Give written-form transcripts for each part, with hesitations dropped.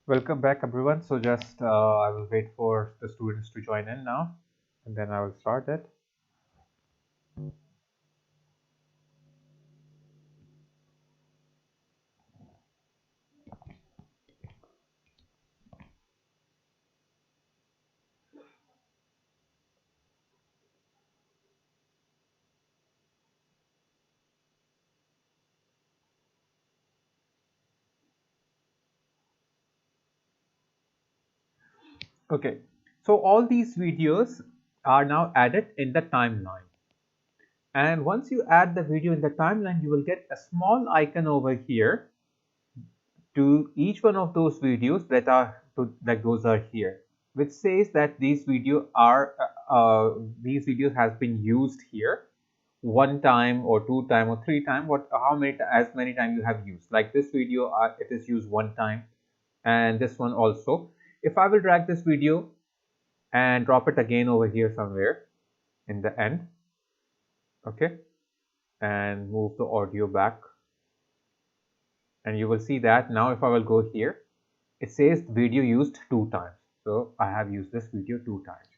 Welcome back, everyone. So just I will wait for the students to join in now, and then I will start it. Okay, so all these videos are now added in the timeline. And once you add the video in the timeline, you will get a small icon over here to each one of those videos that those are here, which says that these videos has been used here one time or two time or three time, as many time you have used. Like this video, it is used one time, and this one also. If I will drag this video and drop it again over here somewhere in the end, okay, and move the audio back, and you will see that now if I will go here, it says video used 2 times. So I have used this video 2 times.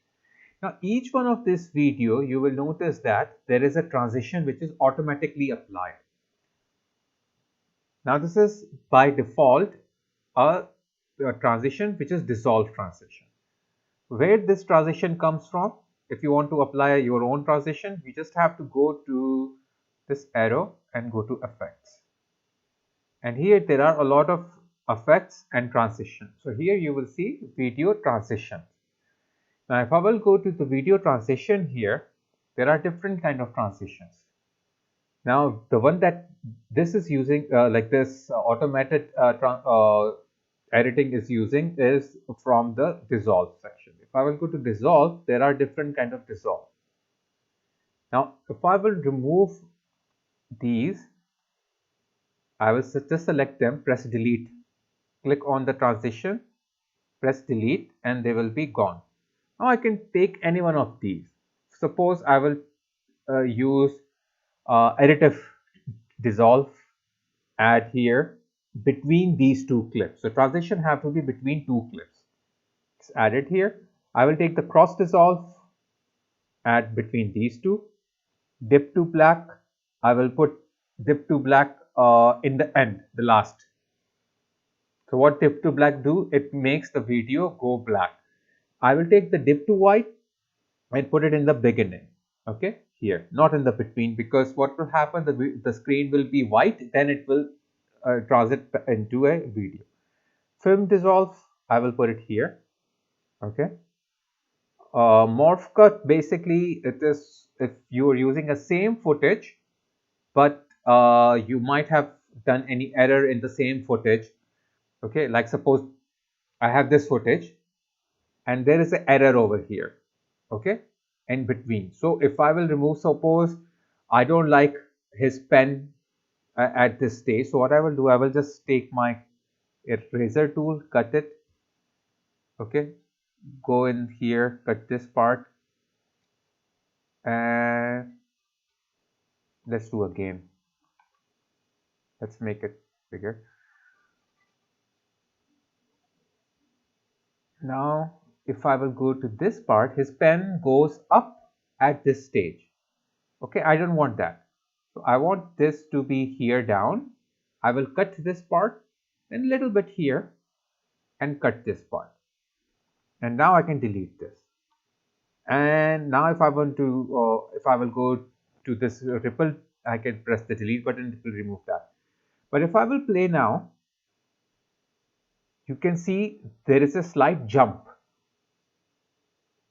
Now each one of this video, you will notice that there is a transition which is automatically applied. Now this is by default a transition which is dissolve transition. Where this transition comes from, if you want to apply your own transition, you just have to go to this arrow and go to effects. And here there are a lot of effects and transition. So here you will see video transition. Now if I will go to the video transition here, there are different kind of transitions. Now the one that this is using automated editing is using is from the dissolve section. If I will go to dissolve, there are different kind of dissolve. Now if I will remove these, I will just select them, press delete, click on the transition, press delete, and they will be gone. Now I can take any one of these. Suppose I will use Additive Dissolve, add here between these two clips. So transition have to be between two clips. It's added here. I will take the cross dissolve, add between these two. Dip to black, I will put dip to black in the end, the last. So what dip to black do? It makes the video go black. I will take the dip to white and put it in the beginning. Okay, here, not in the between, because what will happen, the screen will be white, then it will transit into a video. Film dissolve, I will put it here. Okay. Morph cut, basically it is if you are using a same footage, but you might have done any error in the same footage. Okay, like suppose I have this footage and there is an error over here, okay, in between. So if I will remove, suppose I don't like his pen at this stage, so what I will do, I will just take my eraser tool, cut it, okay, go in here, cut this part, and let's do again. Let's make it bigger. Now if I will go to this part, his pen goes up at this stage. Okay, I don't want that. So I want this to be here down. I will cut this part and a little bit here and cut this part. And now I can delete this. And now if I want to, if I will go to this ripple, I can press the delete button, it will remove that. But if I will play now, you can see there is a slight jump.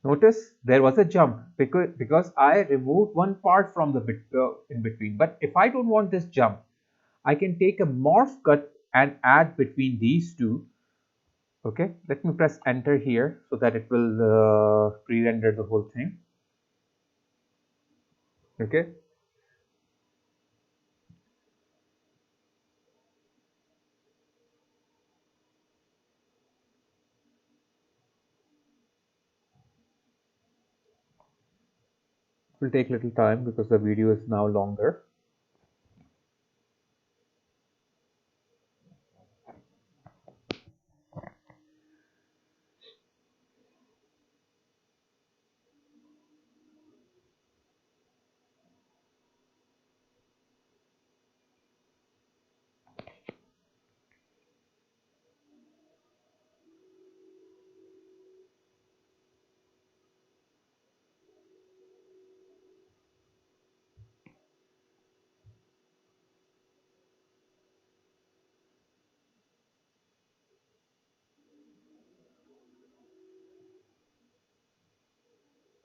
Notice there was a jump because I removed one part from the bit in between. But if I don't want this jump, I can take a morph cut and add between these two. Okay, let me press enter here so that it will pre-render the whole thing. Okay. It will take little time because the video is now longer.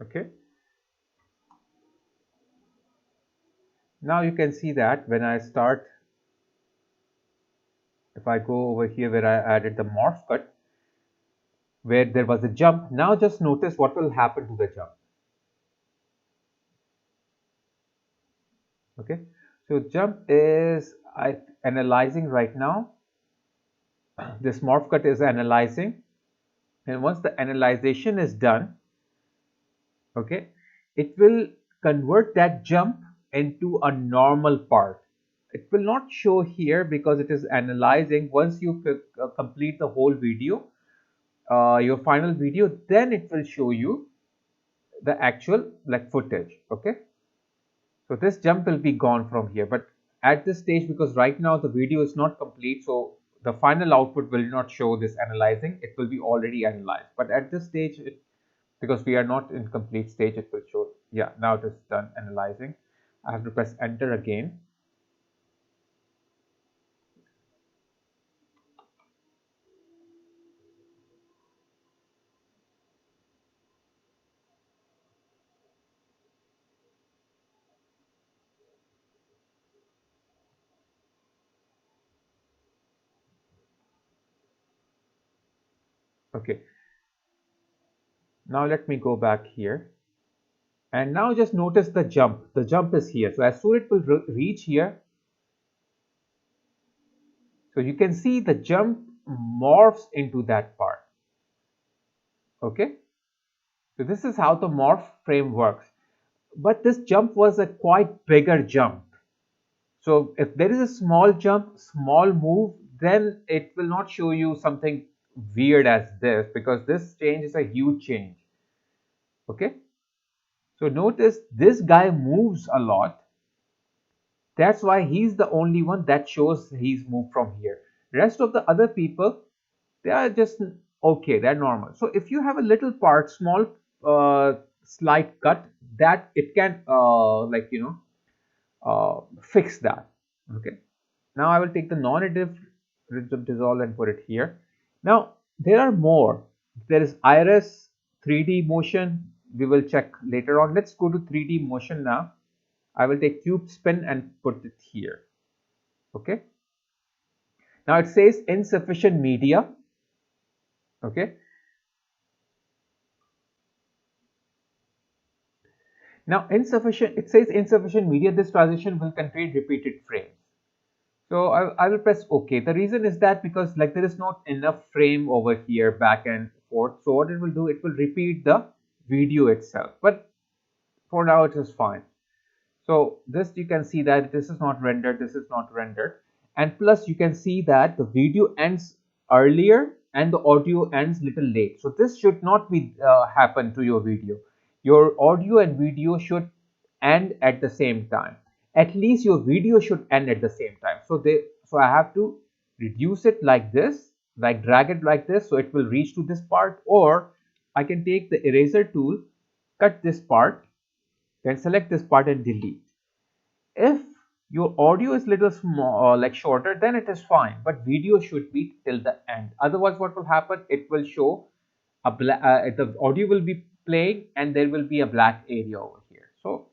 Okay. Now you can see that when I start, if I go over here where I added the morph cut, where there was a jump, now just notice what will happen to the jump. Okay. So jump is analyzing right now. This morph cut is analyzing, and once the analyzation is done, okay, it will convert that jump into a normal part. It will not show here because it is analyzing. Once you complete the whole video, your final video, then it will show you the actual like footage. Okay, so this jump will be gone from here, but at this stage, because right now the video is not complete, so the final output will not show this analyzing. It will be already analyzed, but at this stage, because we are not in complete stage, it will show, yeah, now it is done analyzing. I have to press enter again. Okay, now let me go back here, and now just notice the jump is here. So as soon it will reach here, so you can see the jump morphs into that part. Okay, so this is how the morph frame works, but this jump was a quite bigger jump. So if there is a small jump, small move, then it will not show you something weird as this, because this change is a huge change. Okay, so notice this guy moves a lot. That's why he's the only one that shows he's moved from here. Rest of the other people, they are just okay, they're normal. So if you have a little part, small slight cut, that it can fix that. Okay, now I will take the non-additive dissolve and put it here. Now there are more. There is iris, 3D motion. We will check later on. Let's go to 3D motion now. I will take cube spin and put it here. Okay. Now it says insufficient media. Okay. Now it says insufficient media. This transition will contain repeated frames. So I will press OK. The reason is that because like there is not enough frame over here back and forth. So what it will do, it will repeat the video itself. But for now it is fine. So this you can see that this is not rendered, this is not rendered. And plus you can see that the video ends earlier and the audio ends little late. So this should not be happen to your video. Your audio and video should end at the same time. At least your video should end at the same time. So I have to reduce it like this, like drag it like this, so it will reach to this part, or I can take the eraser tool, cut this part, then select this part and delete. If your audio is little small, like shorter, then it is fine, but video should be till the end. Otherwise what will happen, it will show a black, the audio will be playing and there will be a black area over here. So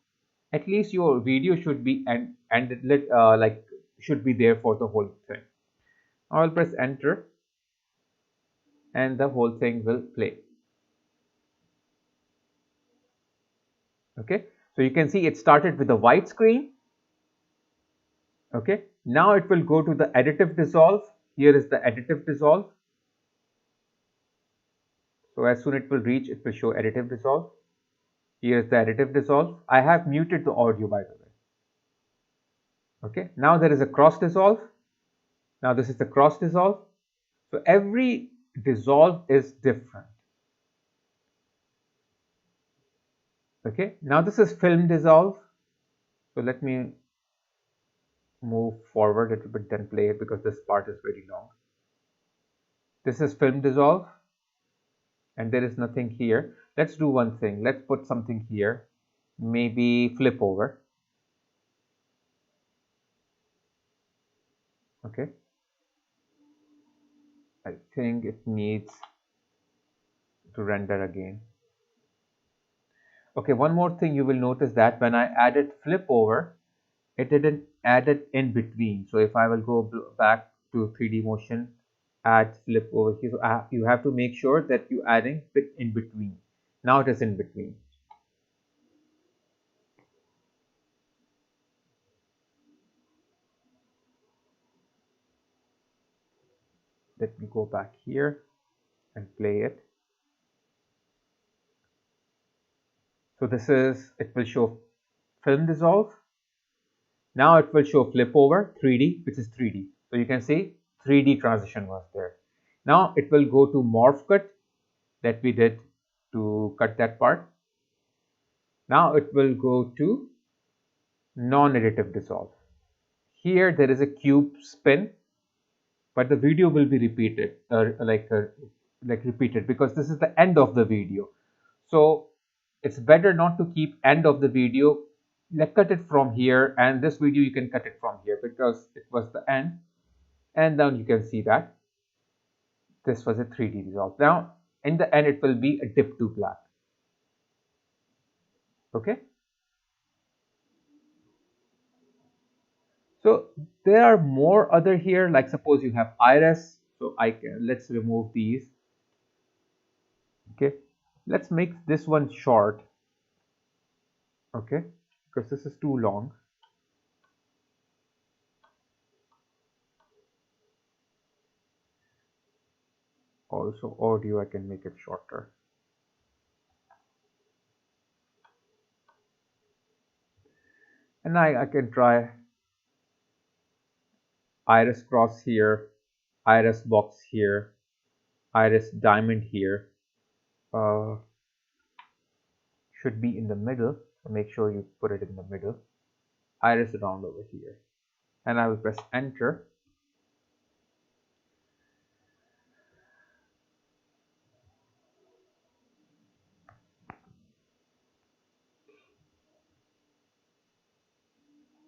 at least your video should be like should be there for the whole thing. I will press enter and the whole thing will play. Okay, so you can see it started with a white screen. Okay, now it will go to the additive dissolve. Here is the additive dissolve. So as soon it will reach, it will show additive dissolve. Here is the additive dissolve. I have muted the audio, by the way. Okay, now there is a cross dissolve. Now this is the cross dissolve. So every dissolve is different. Okay, now this is film dissolve. So let me move forward a little bit, then play it because this part is very long. This is film dissolve and there is nothing here. Let's do one thing. Let's put something here, maybe flip over. Okay, I think it needs to render again. Okay, one more thing you will notice that when I added flip over, it didn't add it in between. So if I will go back to 3D motion, add flip over here, so you have to make sure that you're adding it in between. Now it is in between. Let me go back here and play it. So this is, it will show film dissolve. Now it will show flip over 3D, which is 3D. So you can see 3D transition was there. Now it will go to morph cut that we did to cut that part. Now it will go to non-additive dissolve. Here there is a cube spin, but the video will be repeated, like repeated, because this is the end of the video. So it's better not to keep end of the video. Like cut it from here, and this video you can cut it from here because it was the end. And then you can see that this was a 3D dissolve. Now in the end it will be a dip to black. Okay. So there are more other here, like suppose you have iris. So let's remove these. Okay, let's make this one short. Okay, because this is too long. Also audio, I can make it shorter. And I can try iris cross here, iris box here, iris diamond here. Should be in the middle, so make sure you put it in the middle. Iris round over here, and I will press enter.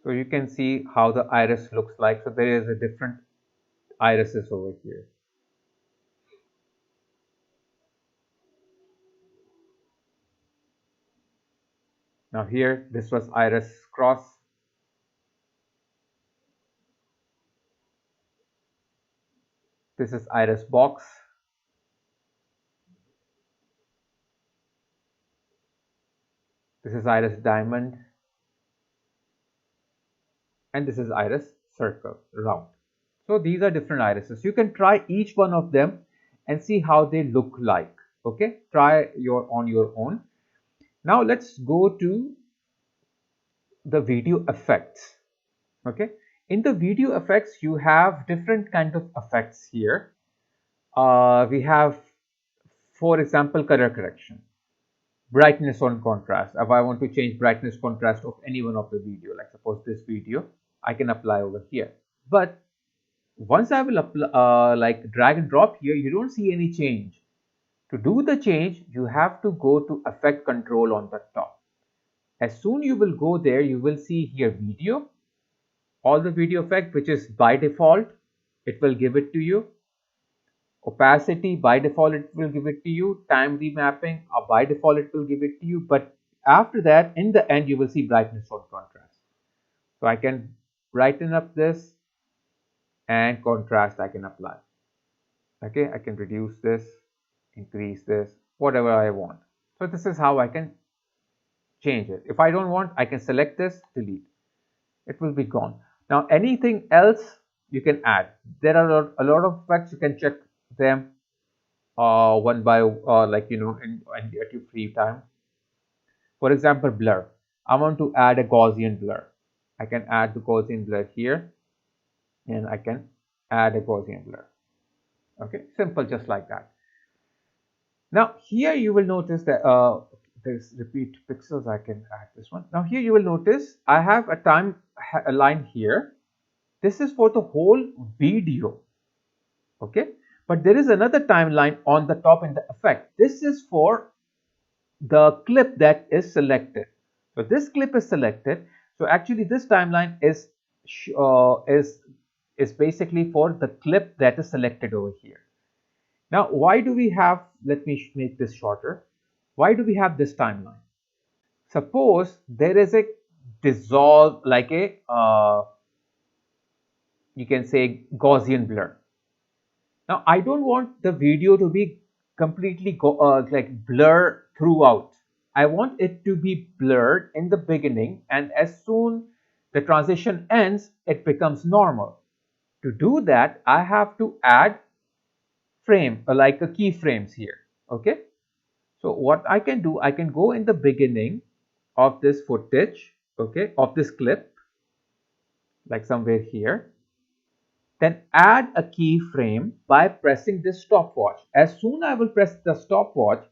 So you can see how the iris looks like. So there is a different irises over here. Now here, this was iris cross. This is iris box. This is iris diamond. And this is iris circle, round. So these are different irises. You can try each one of them and see how they look like. Okay, try on your own. Now let's go to the video effects. Okay, in the video effects you have different kind of effects here. We have, for example, color correction, brightness on contrast. If I want to change brightness contrast of any one of the video, like suppose this video, I can apply over here. But once I will apply, like drag and drop here, you don't see any change. To do the change, you have to go to effect control on the top. As soon you will go there, you will see here video, all the video effect, which is by default, it will give it to you. Opacity, by default, it will give it to you. Time remapping, by default, it will give it to you. But after that, in the end, you will see brightness on contrast. So I can brighten up this, and contrast I can apply. Okay, I can reduce this, increase this, whatever I want. So this is how I can change it. If I don't want, I can select this, delete. It will be gone. Now anything else you can add. There are a lot of effects. You can check them one by like at your free time. For example, blur. I want to add a Gaussian blur. I can add the Gaussian blur here, and I can add a Gaussian blur. Okay, simple, just like that. Now here you will notice that there's repeat pixels. I can add this one. Now here you will notice I have a time line here. This is for the whole video. Okay, but there is another timeline on the top in the effect. This is for the clip that is selected. So this clip is selected. So actually this timeline is basically for the clip that is selected over here. Now why do we have, let me make this shorter. Why do we have this timeline? Suppose there is a dissolve, like a you can say Gaussian blur. Now I don't want the video to be completely like blur throughout. I want it to be blurred in the beginning, and as soon the transition ends, it becomes normal. To do that, I have to add frame, like a keyframes here. Okay. So what I can do, I can go in the beginning of this footage, okay, of this clip, like somewhere here. Then add a keyframe by pressing this stopwatch. As soon as I will press the stopwatch,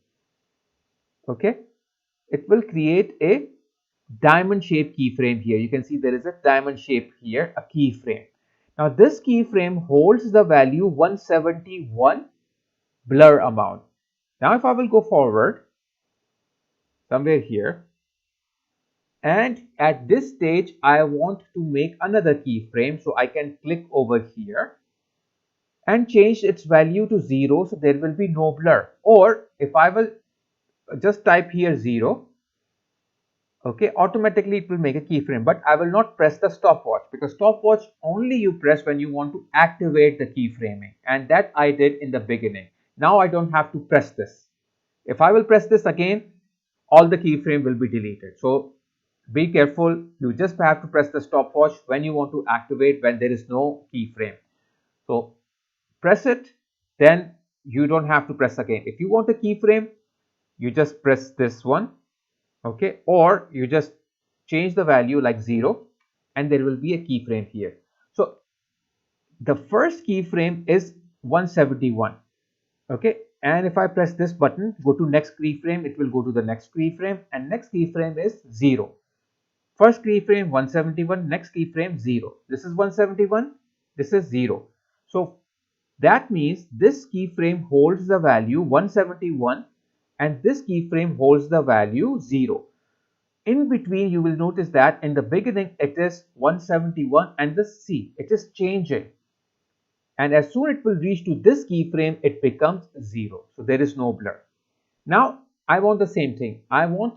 okay, it will create a diamond shaped keyframe here. You can see there is a diamond shape here, a keyframe. Now this keyframe holds the value 171 blur amount. Now if I will go forward somewhere here, and at this stage I want to make another keyframe, so I can click over here and change its value to 0, so there will be no blur. Or if I will just type here 0, okay, automatically it will make a keyframe, but I will not press the stopwatch, because stopwatch only you press when you want to activate the keyframing, and that I did in the beginning. Now I don't have to press this. If I will press this again, all the keyframe will be deleted. So be careful, you just have to press the stopwatch when you want to activate, when there is no keyframe. So press it, then you don't have to press again. If you want a keyframe, you just press this one, okay, or you just change the value like 0, and there will be a keyframe here. So the first keyframe is 171, okay, and if I press this button, go to next keyframe, it will go to the next keyframe, and next keyframe is 0. First keyframe 171, next keyframe 0. This is 171, this is 0. So that means this keyframe holds the value 171 and this keyframe holds the value 0. In between, you will notice that in the beginning it is 171 and this C, it is changing. And as soon it will reach to this keyframe, it becomes 0. So there is no blur. Now I want the same thing. I want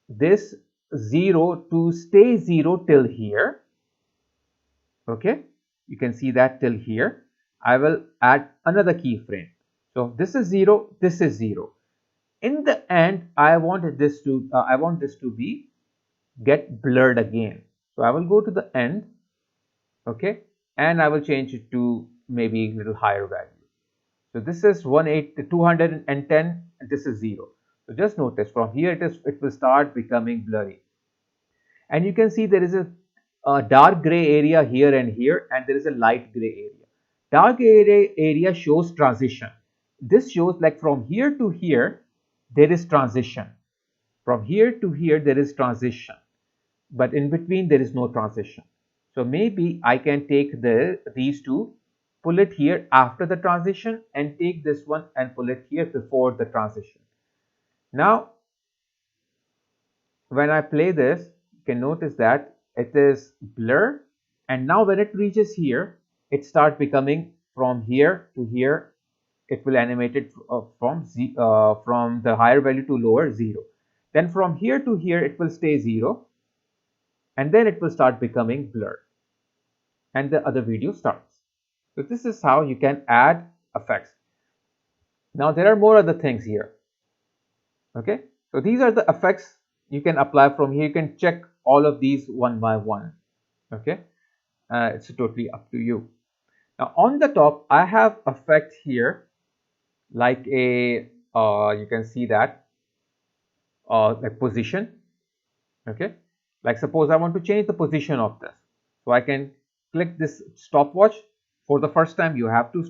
this 0 to stay 0 till here. Okay, you can see that till here. I will add another keyframe. So this is 0, this is 0. In the end, I want this to be get blurred again. So I will go to the end, okay, and I will change it to maybe a little higher value. So this is 210 and this is 0. So just notice from here it will start becoming blurry. And you can see there is a dark gray area here and here, and there is a light gray area. Dark area shows transition. This shows like from here to here there is transition. From here to here there is transition, but in between there is no transition. So maybe I can take these two, pull it here after the transition, and take this one and pull it here before the transition. Now when I play this, you can notice that it is blur, and now when it reaches here, it starts becoming from here to here. It will animate it from the higher value to lower 0. Then from here to here, it will stay 0, and then it will start becoming blur, and the other video starts. So this is how you can add effects. Now there are more other things here. Okay, so these are the effects you can apply from here. You can check all of these one by one. Okay, it's totally up to you. Now on the top, I have effect here, like a you can see that like position. Okay, like suppose I want to change the position of this, so I can click this stopwatch. For the first time, you have to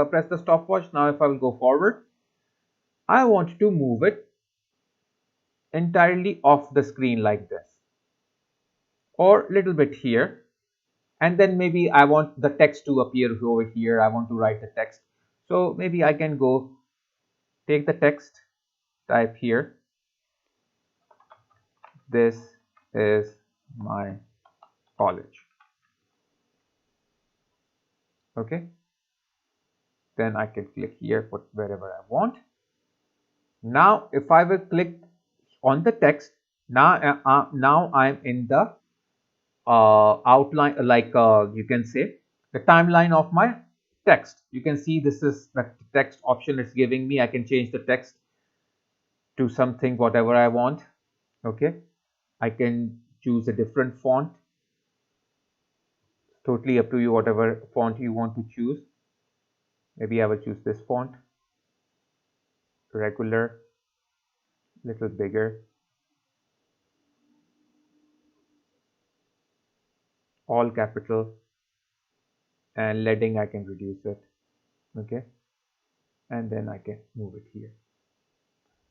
press the stopwatch. Now if I will go forward, I want to move it entirely off the screen like this, or little bit here, and then maybe I want the text to appear over here. I want to write the text, so maybe I can go take the text, type here, this is my college. Okay, then I can click here, put wherever I want. Now if I will click on the text, Now I'm in the outline, like you can say the timeline of my text. You can see this is the text option it's giving me. I can change the text to something whatever I want. Okay, I can choose a different font. Totally up to you, whatever font you want to choose. Maybe I will choose this font, regular, little bigger, all capital, and leading I can reduce it. Okay, and then I can move it here.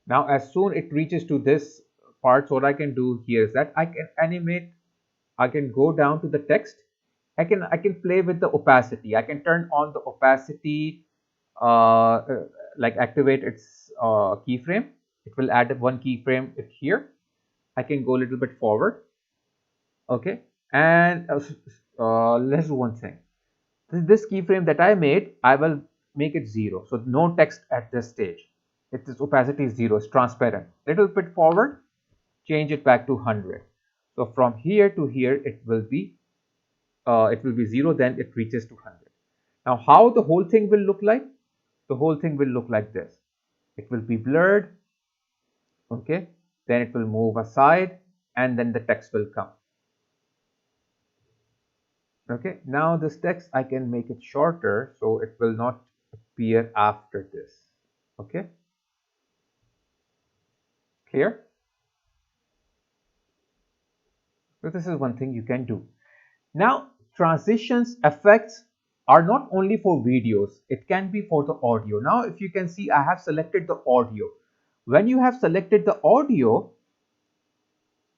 Now as soon it reaches to this part, so what I can do here is that I can animate, I can go down to the text, I can play with the opacity. I can turn on the opacity, like activate its keyframe. It will add one keyframe here. I can go a little bit forward. Okay, and let's do one thing. This keyframe that I made, I will make it 0. So no text at this stage. Its opacity is 0. It's transparent. Little bit forward, change it back to 100. So from here to here, it will be 0. Then it reaches to 100. Now, how the whole thing will look like? The whole thing will look like this. It will be blurred. Okay. Then it will move aside, and then the text will come. Okay, now this text I can make it shorter so it will not appear after this. Okay, clear? So this is one thing you can do. Now transitions effects are not only for videos, it can be for the audio. Now if you can see, I have selected the audio. When you have selected the audio,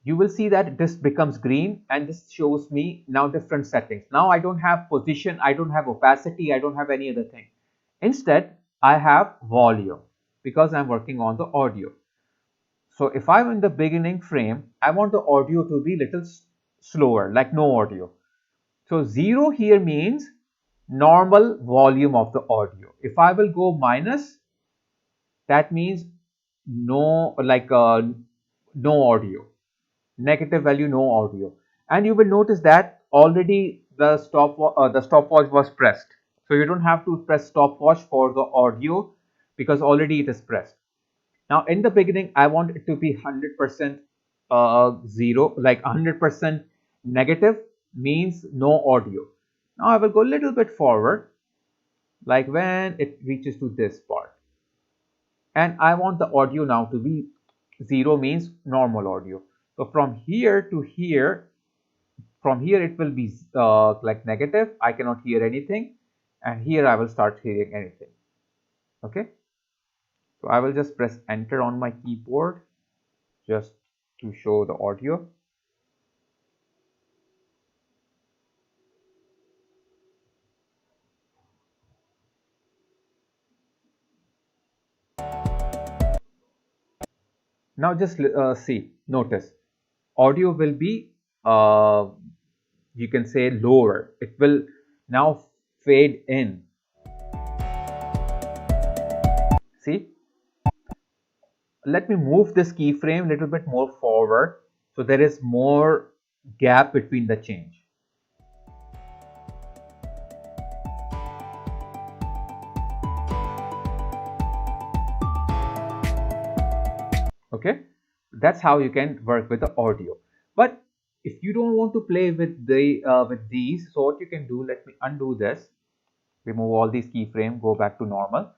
you will see that this becomes green and this shows me now different settings. Now I don't have position, I don't have opacity, I don't have any other thing. Instead, I have volume because I'm working on the audio. So if I'm in the beginning frame, I want the audio to be little slower, like no audio. So 0 here means normal volume of the audio. If I will go minus, that means no, like no audio. Negative value, no audio. And you will notice that already the stopwatch was pressed. So you don't have to press stopwatch for the audio because already it is pressed. Now in the beginning, I want it to be 100% 0, like 100% negative means no audio. Now I will go a little bit forward, like when it reaches to this part. And I want the audio now to be 0 means normal audio. So from here to here, from here it will be like negative. I cannot hear anything. And here I will start hearing anything. Okay. So I will just press enter on my keyboard just to show the audio. Now just see, notice, audio will be, you can say lower. It will now fade in. See, let me move this keyframe a little bit more forward so there is more gap between the change. Okay, that's how you can work with the audio. But if you don't want to play with the with these, so what you can do, let me undo this, remove all these keyframe, go back to normal.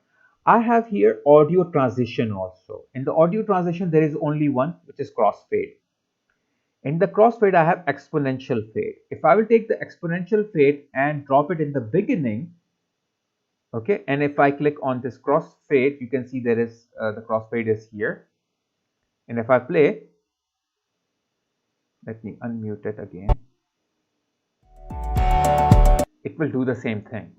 I have here audio transition also. In the audio transition, there is only one, which is crossfade. In the crossfade, I have exponential fade. If I will take the exponential fade and drop it in the beginning, okay, and if I click on this crossfade, you can see there is the crossfade is here. And if I play, let me unmute it again. It will do the same thing.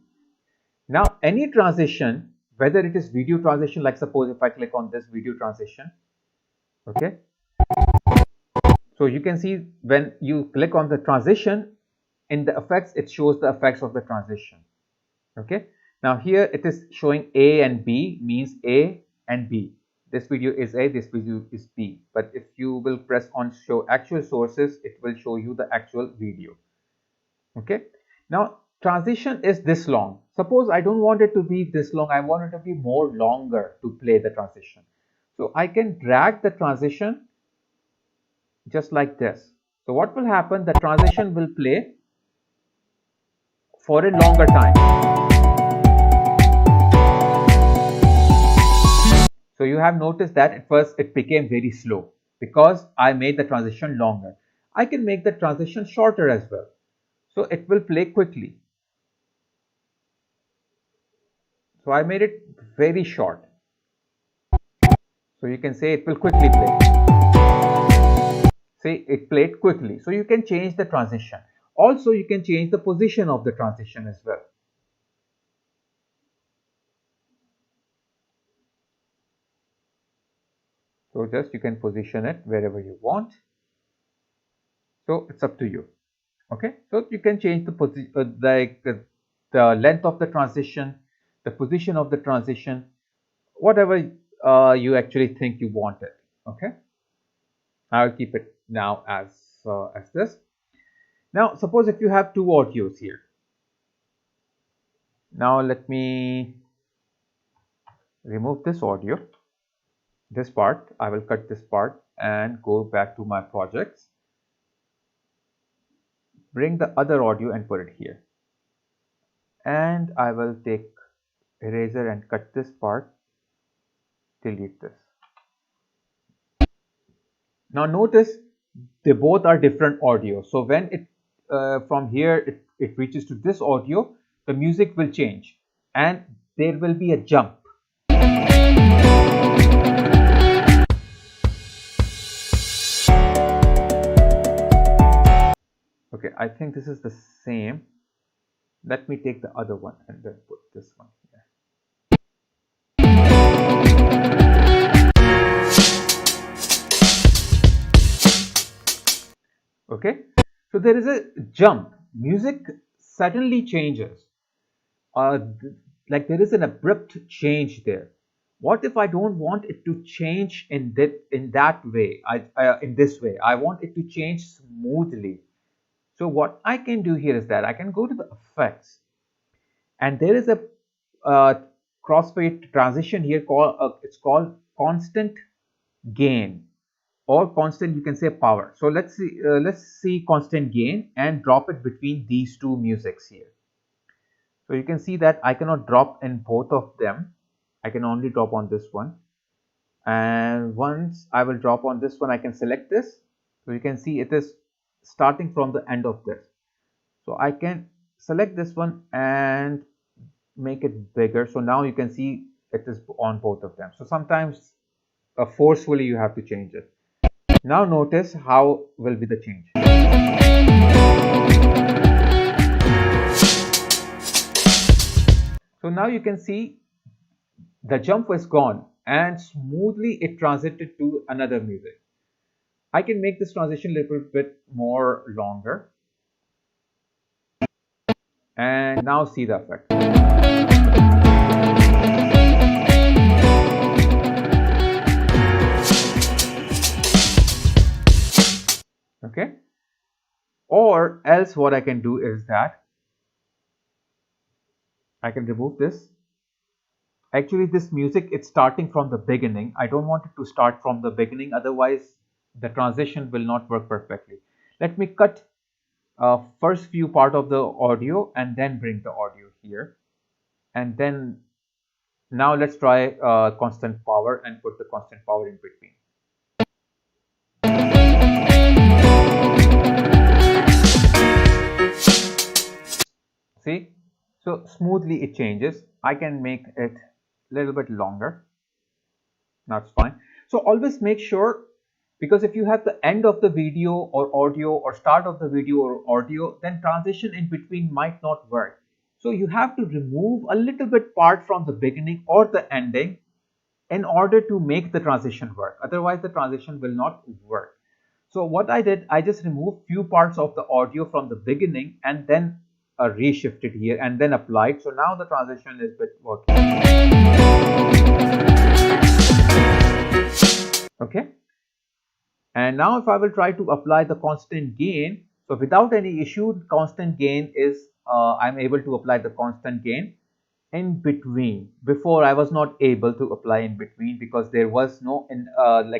Now, any transition, whether it is video transition, like suppose if I click on this video transition, okay. So you can see when you click on the transition, in the effects, it shows the effects of the transition. Okay. Now here it is showing A and B, means A and B. this video is A, this video is B. But if you will press on show actual sources, it will show you the actual video. Okay. Now transition is this long. Suppose I don't want it to be this long, I want it to be more longer to play the transition. So I can drag the transition just like this. So what will happen? The transition will play for a longer time. So you have noticed that at first it became very slow because I made the transition longer. I can make the transition shorter as well. So it will play quickly. So I made it very short. So you can say it will quickly play. See, it played quickly. So you can change the transition. Also, you can change the position of the transition as well. So just you can position it wherever you want. So it's up to you. Okay. So you can change the position, the length of the transition, the position of the transition, whatever you actually think you want it. Okay. I'll keep it now as this. Now suppose if you have two audios here. Now let me remove this audio, this part. I will cut this part and go back to my projects. Bring the other audio and put it here. And I will take eraser and cut this part, delete this. Now notice they both are different audio. So when it from here it reaches to this audio, the music will change and there will be a jump. Okay, I think this is the same. Let me take the other one and then put this one here. Okay, so there is a jump. Music suddenly changes. Like there is an abrupt change there. What if I don't want it to change in that way? In this way, I want it to change smoothly. So what I can do here is that I can go to the effects, and there is a crossfade transition here called it's called constant gain, or constant, you can say, power. So let's see constant gain and drop it between these two musics here. So you can see that I cannot drop in both of them. I can only drop on this one. And once I will drop on this one, I can select this. So you can see it is starting from the end of this. So I can select this one and make it bigger. So now you can see it is on both of them. So sometimes forcefully you have to change it. Now notice how will be the change. So now you can see the jump was gone and smoothly it transited to another music. I can make this transition a little bit more longer. And now see the effect. Okay. Or else what I can do is that I can remove this. Actually, this music, it's starting from the beginning. I don't want it to start from the beginning, otherwise the transition will not work perfectly. Let me cut first few part of the audio and then bring the audio here. And then now let's try constant power and put the constant power in between. See, so smoothly it changes. I can make it a little bit longer. That's fine. So always make sure, because if you have the end of the video or audio or start of the video or audio, then transition in between might not work. So you have to remove a little bit part from the beginning or the ending in order to make the transition work. Otherwise the transition will not work. So what I did, I just removed few parts of the audio from the beginning and then reshifted here and then applied. So now the transition is a bit working. Okay. And now if I will try to apply the constant gain, so without any issue, constant gain is, I'm able to apply the constant gain in between. Before I was not able to apply in between because there was no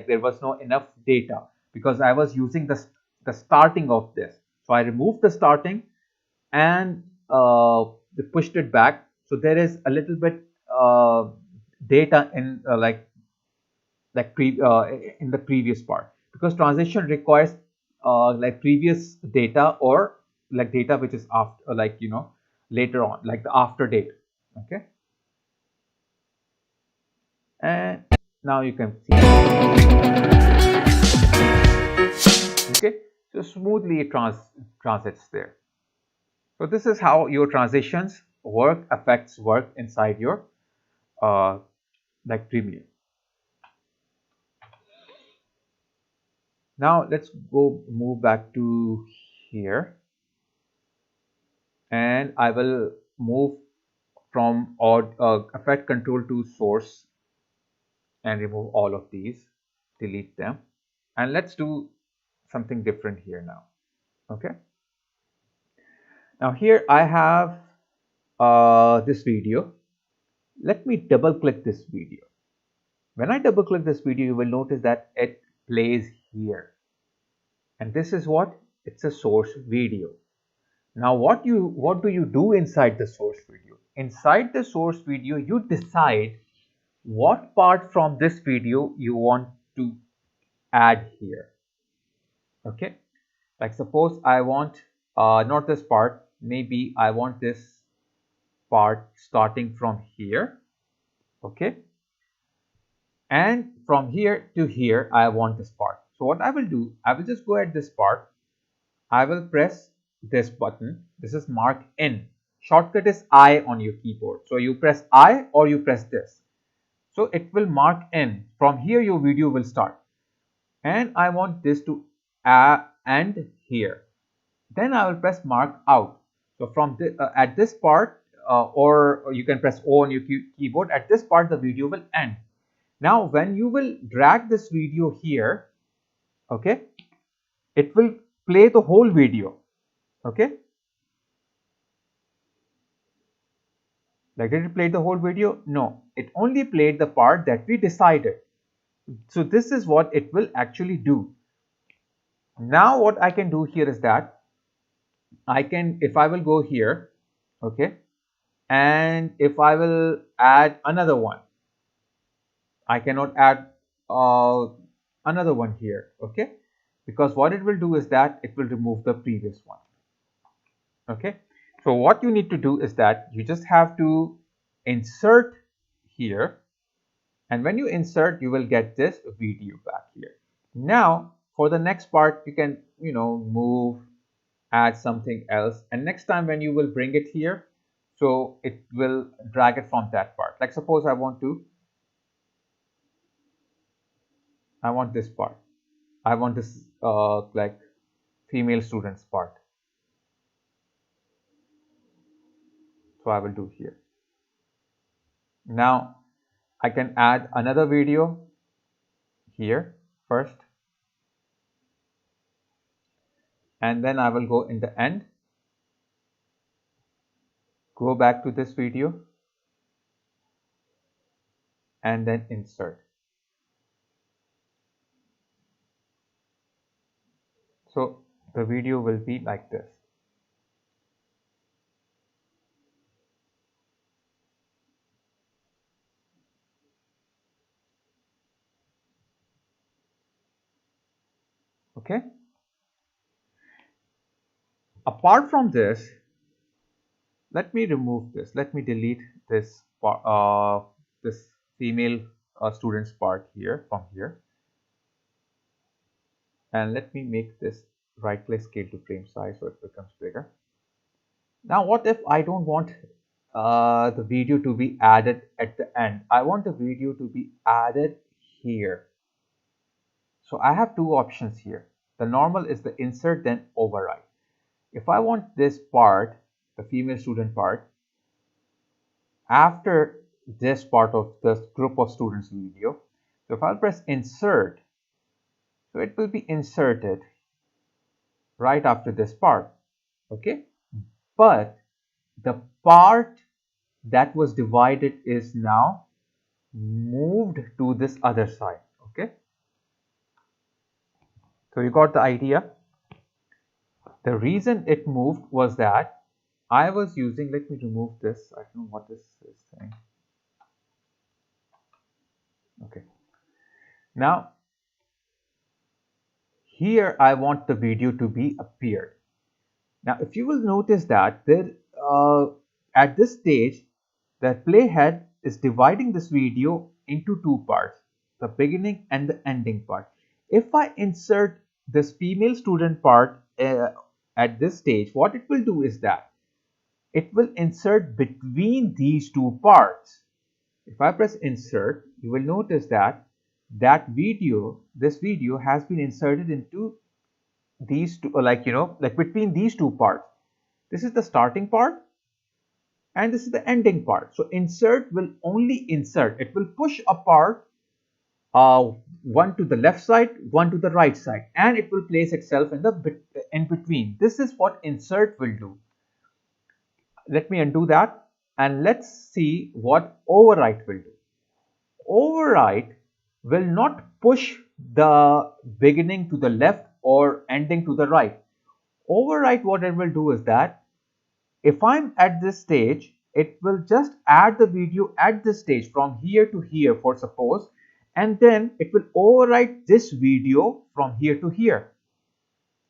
there was no enough data, because I was using the starting of this. So I removed the starting and pushed it back. So there is a little bit data in in the previous part, because transition requires previous data, or data which is after, later on, like the after date. Okay. And now you can see, okay, so smoothly it transits there. So this is how your transitions affects work inside your uh, Premiere. Now let's go move back to here, and I will move from effect control to source and remove all of these, delete them, and let's do something different here now. Okay. Now here I have this video. Let me double click this video. When I double click this video, you will notice that it plays here. And this is what? It's a source video. Now what do you do inside the source video? Inside the source video, you decide what part from this video you want to add here. Okay. Like suppose I want not this part, maybe I want this part starting from here. Okay. And from here to here, I want this part. So what I will do, I will just go at this part. I will press this button. This is mark in. Shortcut is I on your keyboard. So you press I or you press this. So it will mark in. From here, your video will start. And I want this to end here. Then I will press mark out. So from at this part, or you can press O on your keyboard. At this part, the video will end. Now, when you will drag this video here, okay, it will play the whole video. Okay. Like, did it play the whole video? No, it only played the part that we decided. So this is what it will actually do. Now what I can do here is that I can, if I will go here, okay, and if I will add another one, I cannot add another one here, okay, because what it will do is that it will remove the previous one. Okay, so what you need to do is that you just have to insert here, and when you insert, you will get this video back here. Now for the next part, you can move, add something else, and next time when you will bring it here, so it will drag it from that part. Like suppose I want this part, I want this like female students part. So I will do here. Now I can add another video here first, and then I will go in the end, go back to this video, and then insert. So the video will be like this. Okay. Apart from this, let me remove this. Let me delete this this female students part here from here, and let me make this right click scale to frame size so it becomes bigger. Now what if I don't want the video to be added at the end? I want the video to be added here. So I have two options here. The normal is the insert, then override. If I want this part, the female student part, after this part of this group of students video, so if I'll press insert, So it will be inserted right after this part, okay? But the part that was divided is now moved to this other side, okay? So you got the idea? The reason it moved was that I was using, let me remove this, I don't know what this is saying. Okay. Now, here I want the video to be appeared. Now, if you will notice that there, at this stage, the playhead is dividing this video into two parts, the beginning and the ending part. If I insert this female student part at this stage, what it will do is that it will insert between these two parts. If I press insert, you will notice that this video has been inserted into these two, like between these two parts. This is the starting part and this is the ending part. So insert will only insert. It will push apart one to the left side, one to the right side, and it will place itself in between. This is what insert will do. Let me undo that and let's see what overwrite will do. Overwrite will not push the beginning to the left or ending to the right. Overwrite, what it will do is that if I'm at this stage, it will just add the video at this stage from here to here, for suppose, and then it will overwrite this video from here to here.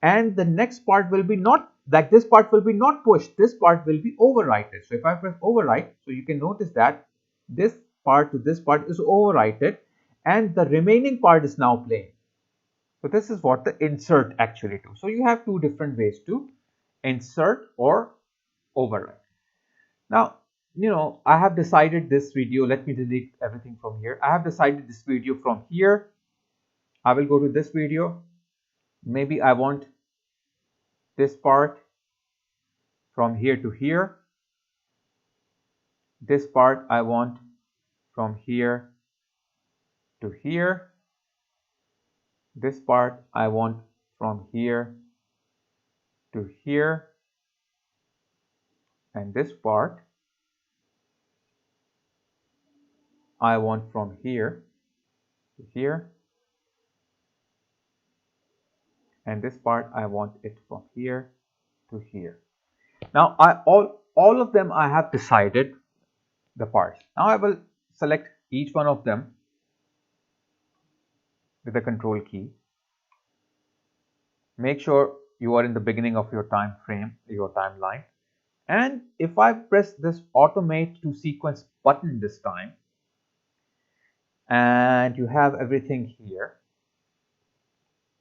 And the next part will be not, like this part will be not pushed, this part will be overwritten. So if I press overwrite, so you can notice that this part to this part is overwritten and the remaining part is now playing. So this is what the insert actually do. So you have two different ways to insert or overwrite. Now, I have decided this video, let me delete everything from here. I have decided this video from here. I will go to this video. Maybe I want this part from here to here. This part I want from here to here. This part I want from here to here. And this part I want from here to here. And this part I want it from here to here. Now all of them I have decided the parts. Now I will select each one of them with the control key. Make sure you are in the beginning of your time frame, your timeline. And if I press this automate to sequence button this time, and you have everything here,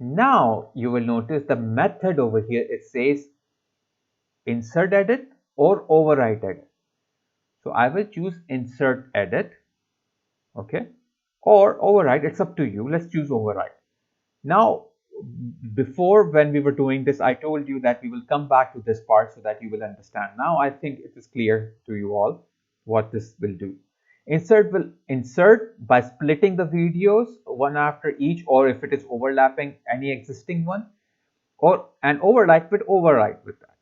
now you will notice the method over here, it says insert edit or overwrite edit. So I will choose insert edit, okay, or overwrite, it's up to you. Let's choose overwrite. Now, before when we were doing this, I told you that we will come back to this part so that you will understand. Now I think it is clear to you all what this will do. Insert will insert by splitting the videos one after each, or if it is overlapping any existing one, and overwrite with that.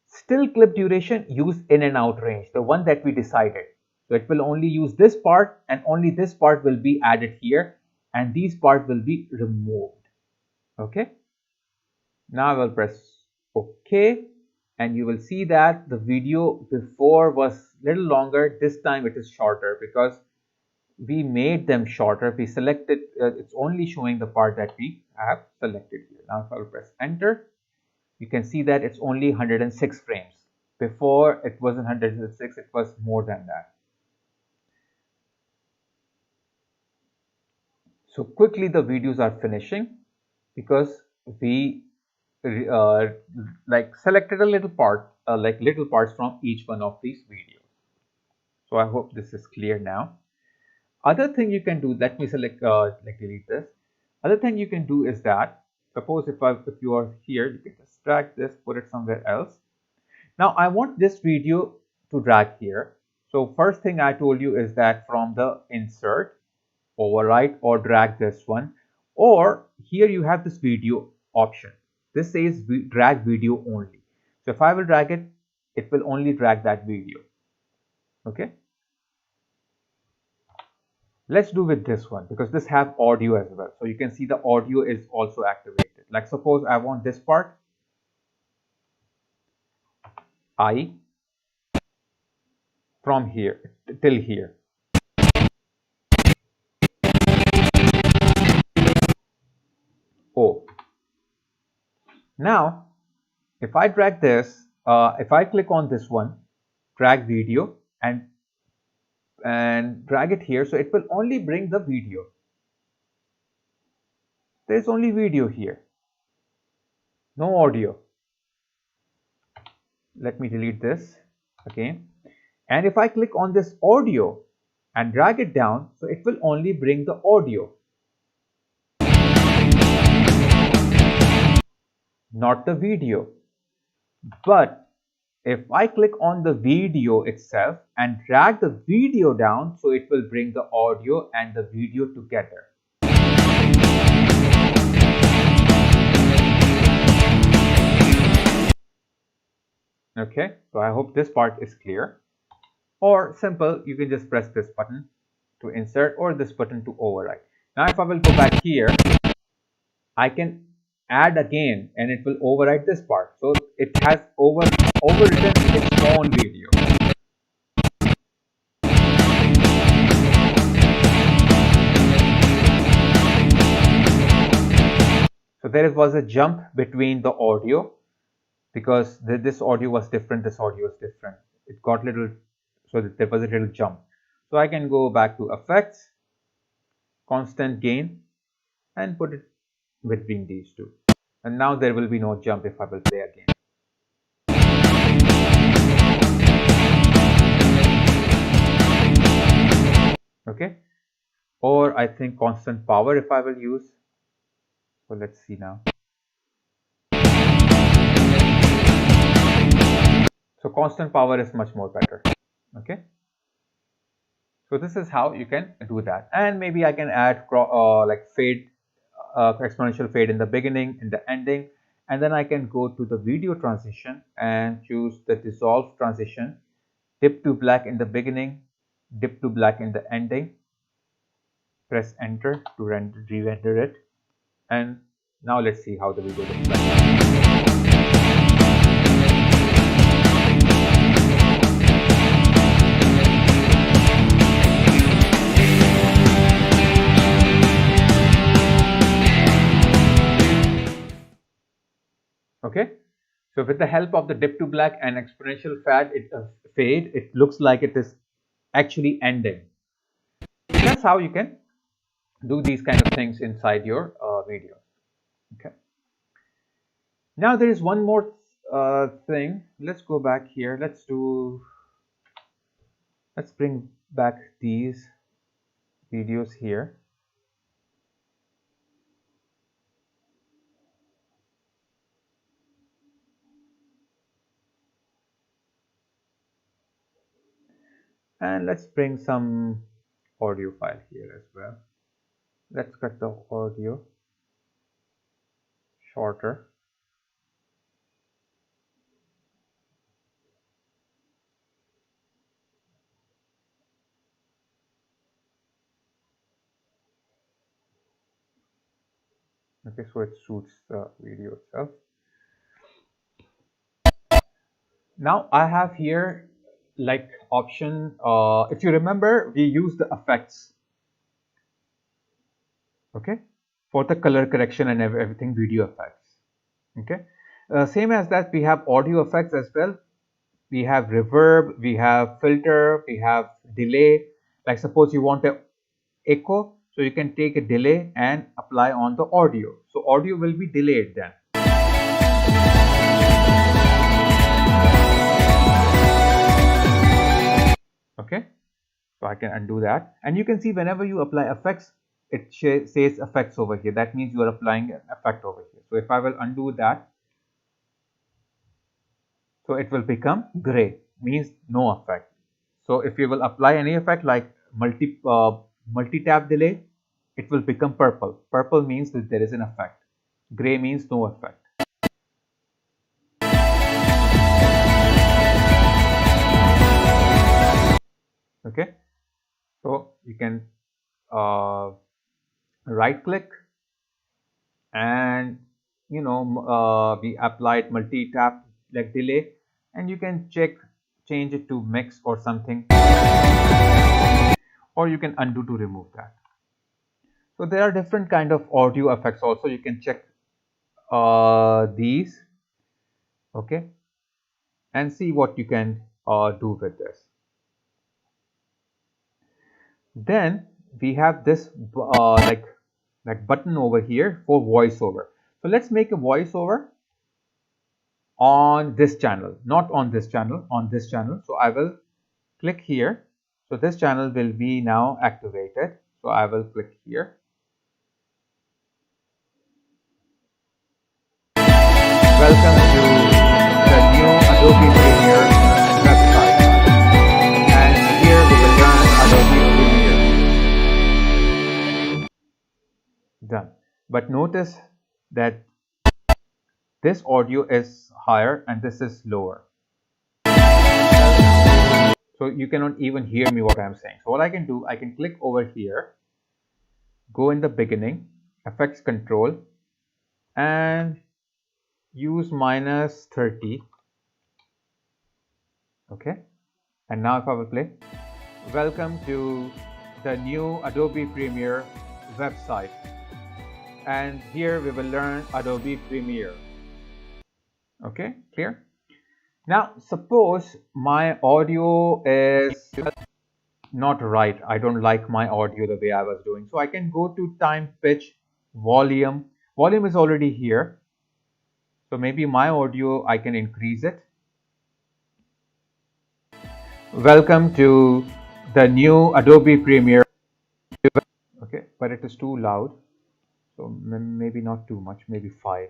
Still clip duration, use in and out range, the one that we decided. So it will only use this part and only this part will be added here and these part will be removed. Okay. Now I will press OK and you will see that the video before was little longer. This time it is shorter because we made them shorter. We selected, it's only showing the part that we have selected here. Now if I will press enter, you can see that it's only 106 frames. Before it wasn't 106, it was more than that. So quickly the videos are finishing because we selected a little part, little parts from each one of these videos. So I hope this is clear now. Other thing you can do, let me select, delete this. Other thing you can do is that, suppose if you are here, you can just drag this, put it somewhere else. Now I want this video to drag here. So first thing I told you is that from the insert, overwrite or drag this one, Or here you have this video option. This says drag video only. So if I will drag it, it will only drag that video. Okay. Let's do with this one because this have audio as well. So you can see the audio is also activated. Like suppose I want this part, I from here till here. Oh. Now, if I drag this, if I click on this one, drag video and drag it here, so it will only bring the video. There is only video here, no audio. Let me delete this again. And if I click on this audio and drag it down, so it will only bring the audio, not the video. But if I click on the video itself and drag the video down, so it will bring the audio and the video together. Okay, so I hope this part is clear. Or simple, you can just press this button to insert or this button to overwrite. Now if I will go back here, I can add again and it will overwrite this part. So it has overwritten its own video. So there was a jump between the audio because this audio was different, this audio was different. It got little, so that there was a little jump. So I can go back to effects, constant gain and put it between these two. And now there will be no jump if I will play again. Okay. Or I think constant power if I will use. So let's see now. So constant power is much more better. Okay. So this is how you can do that. And maybe I can add like fade, exponential fade in the beginning, in the ending. And then I can go to the video transition and choose the dissolve transition, dip to black in the beginning, dip to black in the ending. Press enter to re-render it. And now let's see how the video looks like. Okay, so with the help of the dip to black and exponential fade, it looks like it is actually ending. That's how you can do these kind of things inside your video. Okay. Now there is one more thing. Let's go back here. Let's bring back these videos here. And let's bring some audio file here as well. Let's cut the audio shorter. Okay, so it suits the video itself. Now I have here like option, if you remember, we use the effects, okay, for the color correction and everything, video effects. Okay, same as that, we have audio effects as well. We have reverb, we have filter, we have delay. Like suppose you want a echo, so you can take a delay and apply on the audio. So audio will be delayed then. Okay, so I can undo that, and you can see whenever you apply effects, it says effects over here. That means you are applying an effect over here. So if I will undo that, so it will become gray, means no effect. So if you will apply any effect like multi-tap delay, it will become purple. Purple means that there is an effect. Gray means no effect. Okay, so you can right click and we applied multi-tap like delay, and you can change it to mix or something, or you can undo to remove that. So there are different kind of audio effects also. You can check these, okay, and see what you can do with this. Then we have this like button over here for voiceover. So let's make a voiceover on this channel, not on this channel, on this channel. So I will click here. So this channel will be now activated. So I will click here. Welcome to the new Adobe Premiere website. And here we will learn Adobe Premiere. Done. But notice that this audio is higher and this is lower. So you cannot even hear me what I'm saying. So what I can do, I can click over here, go in the beginning, effects control, and use -30. Okay. And now if I will play, welcome to the new Adobe Premiere website. And here we will learn Adobe Premiere. Okay, clear? Now suppose my audio is not right. I don't like my audio the way I was doing. So I can go to time, pitch, volume. Volume is already here. So maybe my audio, I can increase it. Welcome to the new Adobe Premiere. Okay, but it is too loud. So maybe not too much, maybe 5.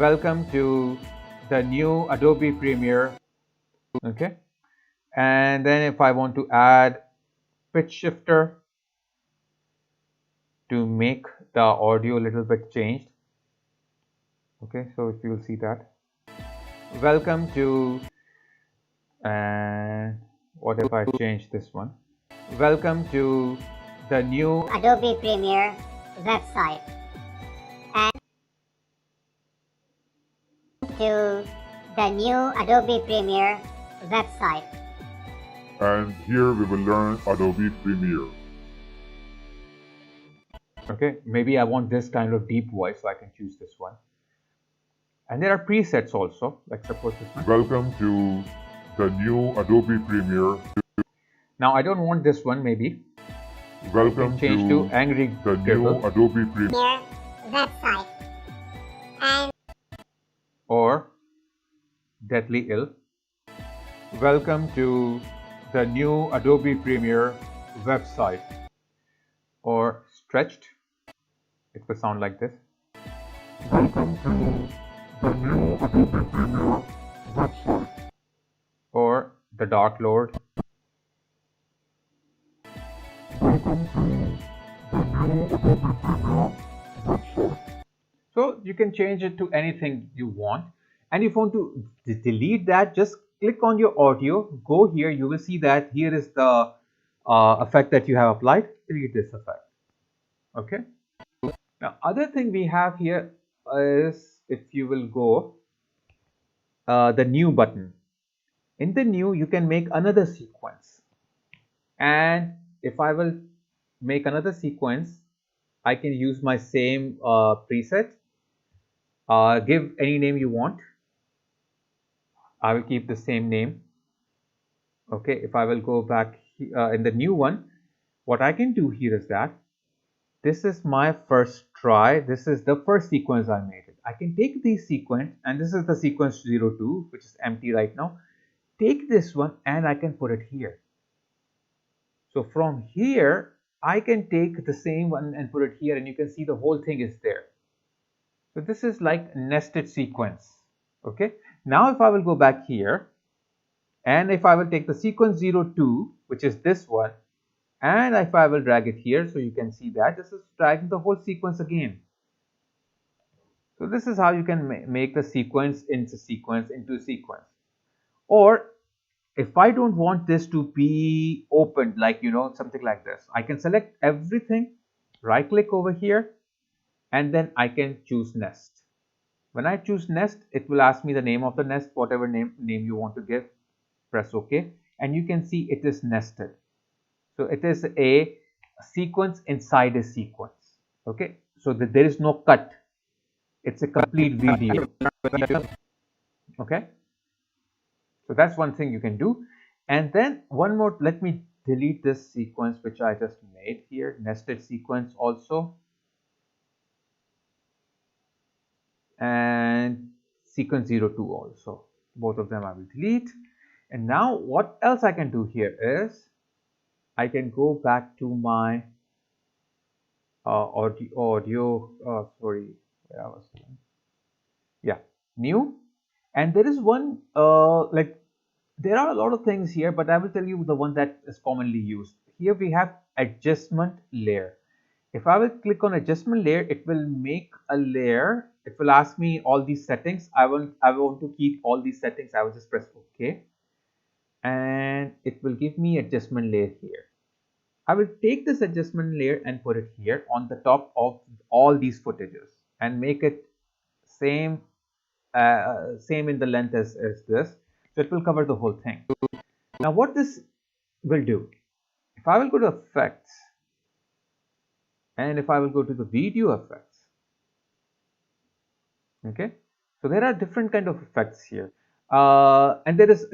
Welcome to the new Adobe Premiere. Okay. And then if I want to add pitch shifter to make the audio a little bit changed. Okay, so if you will see that. Welcome to, and what if I change this one? Welcome to the new Adobe Premiere website. And to the new Adobe Premiere website. And here we will learn Adobe Premiere. Okay, maybe I want this kind of deep voice, so I can choose this one. And there are presets also, like suppose this one. Welcome to the new Adobe Premiere. Now I don't want this one, maybe. Welcome Change to Angry the Dribble. new Adobe Premiere website. And or Deadly Ill. Welcome to the new Adobe Premiere website, or Stretched. It will sound like this. Welcome to the new Adobe Premiere website. Or The Dark Lord. Welcome to the new Adobe Premiere website. So you can change it to anything you want. And if you want to delete that, just click on your audio, go here, you will see that here is the effect that you have applied. Delete this effect. Okay. Now other thing we have here is, if you will go the new button. In the new, you can make another sequence. And if I will make another sequence, I can use my same preset. Give any name you want. I will keep the same name. Okay, if I will go back in the new one, what I can do here is that this is my first try. This is the first sequence I made it. I can take this sequence, and this is the sequence 02, which is empty right now. Take this one and I can put it here. So from here, I can take the same one and put it here, and you can see the whole thing is there. So this is like nested sequence. Okay. Now if I will go back here, and if I will take the sequence 02, which is this one, And if I will drag it here, so you can see that this is dragging the whole sequence again. So this is how you can make the sequence into sequence into sequence. Or if I don't want this to be opened, like something like this, I can select everything, right click over here, and then I can choose nest. When I choose nest, it will ask me the name of the nest, whatever name you want to give. Press OK, and you can see it is nested. So it is a sequence inside a sequence. Okay, so there is no cut. It's a complete video. Okay, so that's one thing you can do. And then one more, let me delete this sequence which I just made here, nested sequence also, and sequence 02 also. Both of them I will delete. And now what else I can do here is I can go back to my sorry, where I was going. Yeah, new. And there is one like there are a lot of things here, but I will tell you the one that is commonly used. Here we have adjustment layer. If I will click on adjustment layer, it will make a layer. It will ask me all these settings. I want to keep all these settings. I will just press OK, and it will give me adjustment layer here. I will take this adjustment layer and put it here on the top of all these footages and make it same in the length as this. So it will cover the whole thing. Now what this will do, if I will go to effects and if I will go to the video effects, okay, so there are different kind of effects here, and there is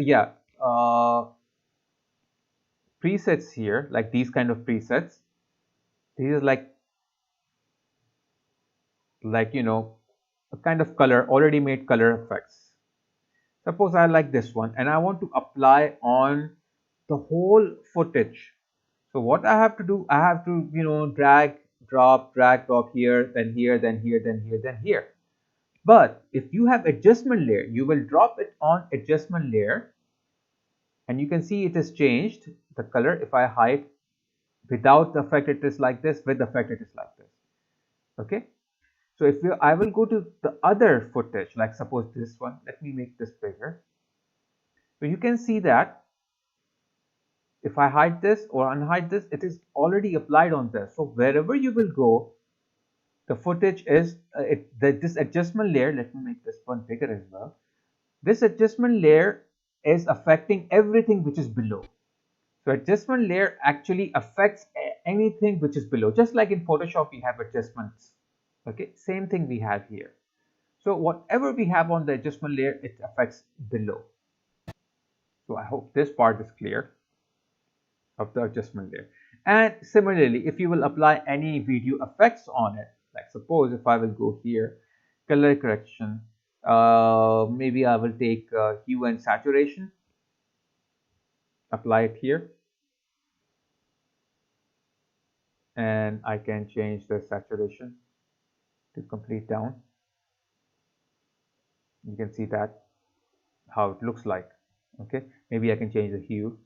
presets here, like these kind of presets. These are like a kind of color, already made color effects. Suppose I like this one and I want to apply on the whole footage. So what I have to do, I have to drag drop here, then here, then here, then here, then here. But if you have adjustment layer, you will drop it on adjustment layer and you can see it is changed the color. If I hide, without the effect it is like this, with the effect it is like this. Okay, so if I will go to the other footage, like suppose this one, let me make this bigger. So you can see that if I hide this or unhide this, it is already applied on this. So wherever you will go, the footage is this adjustment layer. Let me make this one bigger as well. This adjustment layer is affecting everything which is below. So adjustment layer actually affects anything which is below, just like in Photoshop we have adjustments. Okay, same thing we have here. So whatever we have on the adjustment layer, it affects below. So I hope this part is clear of the adjustment layer. And similarly, if you will apply any video effects on it, like suppose if I will go here, color correction, maybe I will take hue and saturation, apply it here, and I can change the saturation to complete down. You can see that how it looks like. Okay, maybe I can change the hue.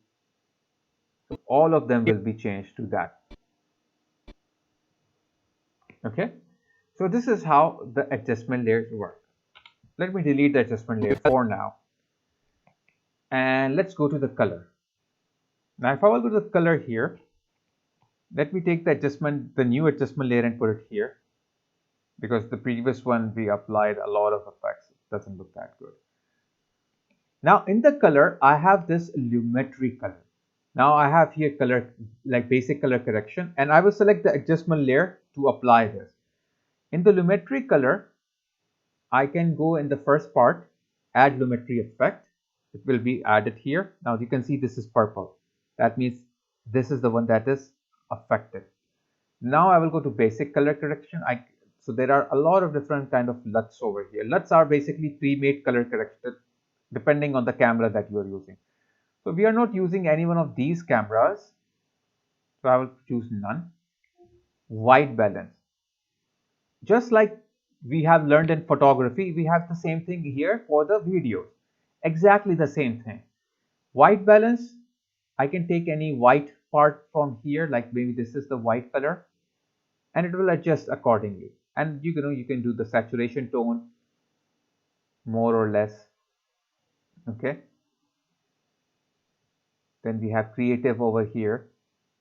So all of them will be changed to that. Okay, so this is how the adjustment layers work. Let me delete the adjustment layer for now, and let's go to the color. Now if I will go to the color here, let me take the new adjustment layer and put it here, because the previous one we applied a lot of effects. It doesn't look that good. Now in the color, I have this lumetri color. Now I have here color, like basic color correction, and I will select the adjustment layer to apply this. In the lumetri color, I can go in the first part, add lumetri effect. It will be added here. Now you can see this is purple. That means this is the one that is affected. Now I will go to basic color correction. So there are a lot of different kind of LUTs over here. LUTs are basically pre-made color correction depending on the camera that you are using. So we are not using any one of these cameras. So I will choose none. White balance. Just like we have learned in photography, we have the same thing here for the videos. Exactly the same thing. White balance, I can take any white part from here, like maybe this is the white color, and it will adjust accordingly. And you know, you can do the saturation tone more or less. Okay, then we have creative over here.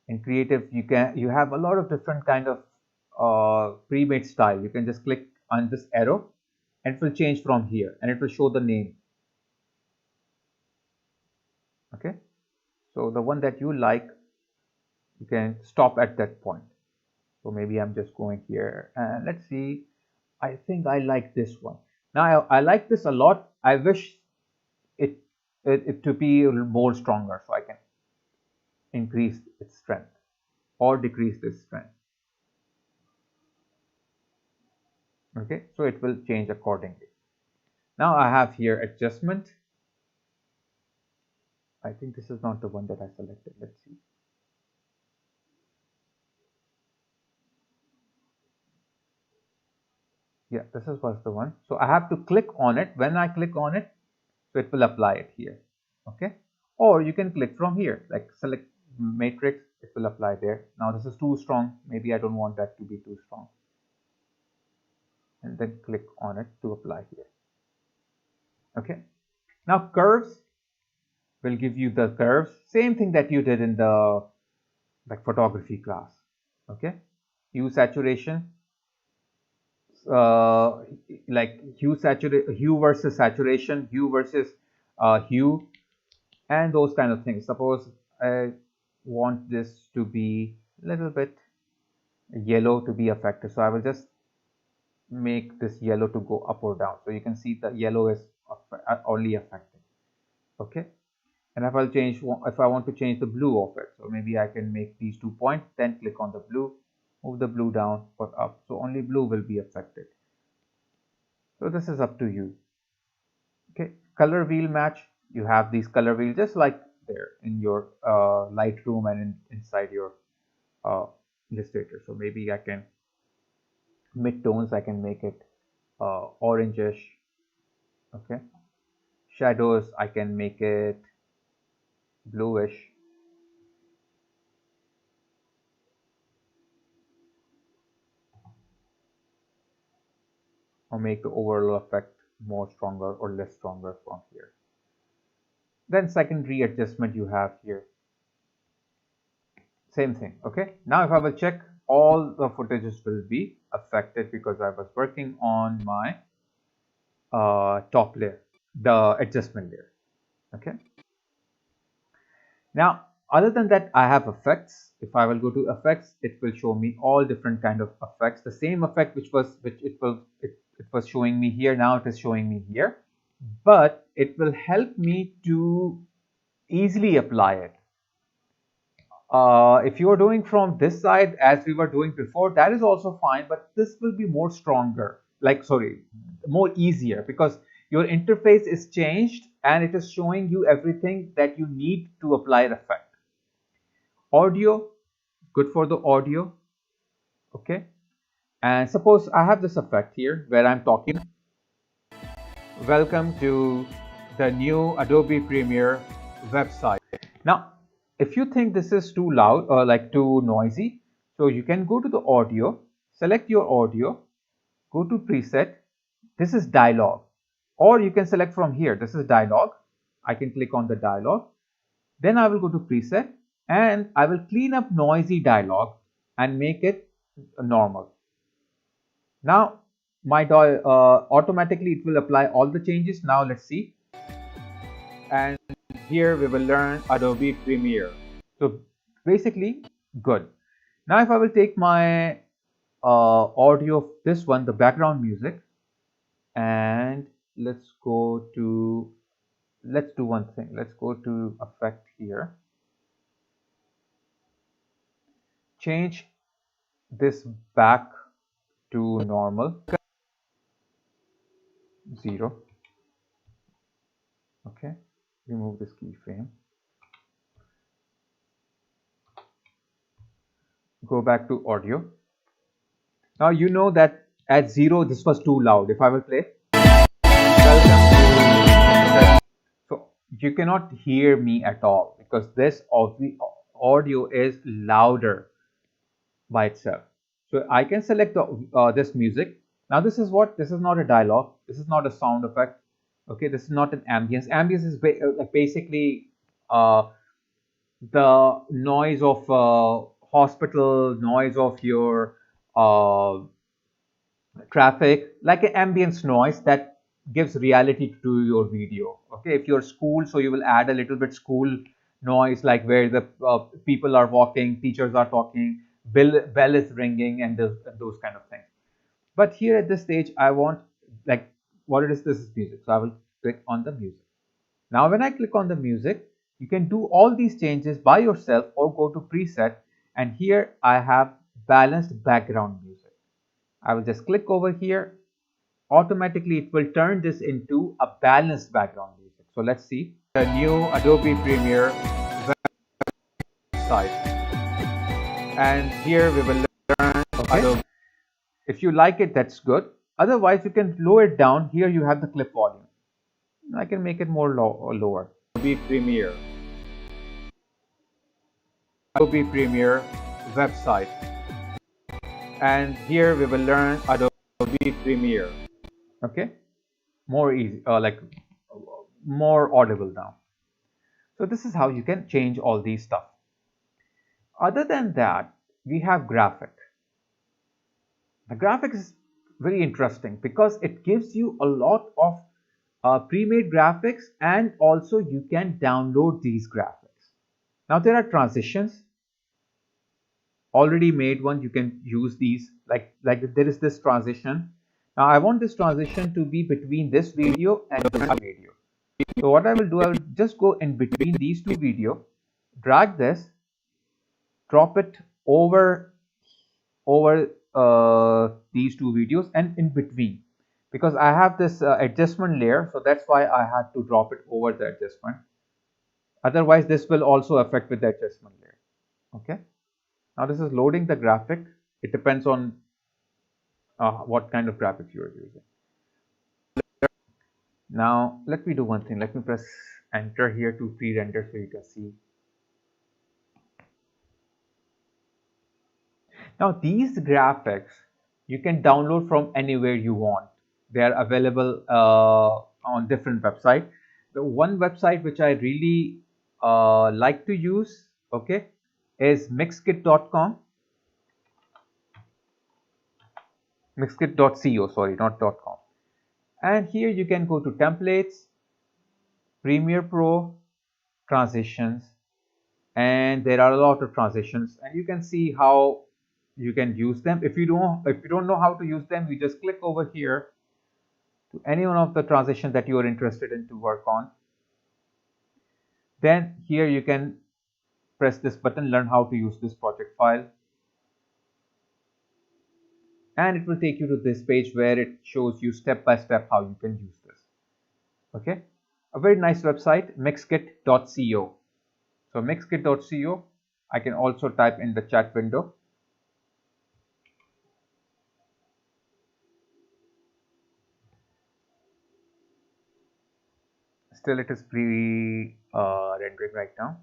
In creative, you have a lot of different kind of pre-made style. You can just click on this arrow and it will change from here, and it will show the name. Okay, so the one that you like, you can stop at that point. So maybe I'm just going here, and let's see, I think I like this one. Now I like this a lot. I wish it to be more stronger, so I can increase its strength or decrease this strength. Okay, so it will change accordingly. Now I have here adjustment. I think this is not the one that I selected. Let's see. Yeah, this was the one. So I have to click on it. When I click on it, so it will apply it here. Okay, or you can click from here, like select matrix, it will apply there. Now this is too strong. Maybe I don't want that to be too strong. And then click on it to apply here. Okay, now curves will give you the curves, same thing that you did in the photography class. Okay, hue saturation, like hue versus saturation, hue versus hue, and those kind of things. Suppose I want this to be a little bit yellow to be affected, so I will just make this yellow to go up or down. So you can see the yellow is only affected. Okay, and if I want to change the blue of it, so maybe I can make these 2 points, then click on the blue, move the blue down or up, so only blue will be affected. So this is up to you. Okay, color wheel match, you have these color wheels just like there in your Lightroom and inside your Illustrator. So maybe I can mid-tones, I can make it orangish. Okay, shadows, I can make it bluish. Or make the overall effect more stronger or less stronger from here. Then secondary adjustment you have here. Same thing. Okay, now if I will check, all the footages will be affected because I was working on my top layer, the adjustment layer. Okay, now other than that, I have effects. If I will go to effects, it will show me all different kind of effects. The same effect which it was showing me here, now it is showing me here, but it will help me to easily apply it. If you are doing from this side as we were doing before, that is also fine, but this will be more stronger, more easier, because your interface is changed and it is showing you everything that you need to apply the effect. Audio, good for the audio. Okay, and suppose I have this effect here where I'm talking. Welcome to the new Adobe Premiere website. Now, if you think this is too loud or like too noisy, so you can go to the audio, select your audio, go to preset. This is dialogue, or you can select from here. This is dialogue. I can click on the dialogue. Then I will go to preset and I will clean up noisy dialogue and make it normal. Now my automatically it will apply all the changes. Now let's see. And here we will learn Adobe Premiere. So basically good. Now if I will take my audio of this one, the background music, and let's do one thing. Let's go to effect here. Change this back to normal, 0. Okay, remove this keyframe. Go back to audio. Now you know that at 0 this was too loud. If I will play, so you cannot hear me at all because this audio is louder by itself. So I can select this music. Now this is what, this is not a dialogue, this is not a sound effect. Okay, this is not an ambience. Ambience is basically uh, the noise of hospital, noise of your uh, traffic, like an ambience noise that gives reality to your video. Okay, if you're school, so you will add a little bit school noise, like where the people are walking, teachers are talking, bell is ringing, and those kind of things. But here at this stage, I want, like, what it is, this is music. So I will click on the music. Now when I click on the music, you can do all these changes by yourself or go to preset, and here I have balanced background music. I will just click over here. Automatically it will turn this into a balanced background music. So let's see the new Adobe Premiere website, and here we will learn Adobe. If you like it, that's good. Otherwise, you can lower it down. Here you have the clip volume. I can make it more lower. Adobe Premiere website, and here we will learn Adobe Premiere. Okay, more easy, like more audible now. So this is how you can change all these stuff. Other than that, we have graphic. The graphics is very interesting because it gives you a lot of pre-made graphics, and also you can download these graphics. Now there are transitions, already made one. You can use these, like there is this transition. Now I want this transition to be between this video and this video. So what I will do, I will just go in between these two videos, drag this, drop it over these two videos, and in between, because I have this adjustment layer, so that's why I had to drop it over the adjustment. Otherwise this will also affect with the adjustment layer. Okay, now this is loading the graphic. It depends on what kind of graphics you are using. Now let me do one thing. Let me press enter here to pre-render so you can see. Now these graphics you can download from anywhere you want. They are available on different websites. The one website which I really like to use, okay, is mixkit.com. Mixkit.co, sorry, not .com. And here you can go to templates, Premiere Pro, transitions, and there are a lot of transitions, and you can see how you can use them. If you don't know how to use them, you just click over here to any one of the transitions that you are interested in to work on. Then here you can press this button, learn how to use this project file, and it will take you to this page where it shows you step by step how you can use this. Okay, a very nice website, mixkit.co. So mixkit.co, I can also type in the chat window. Still it is pre-rendering right now.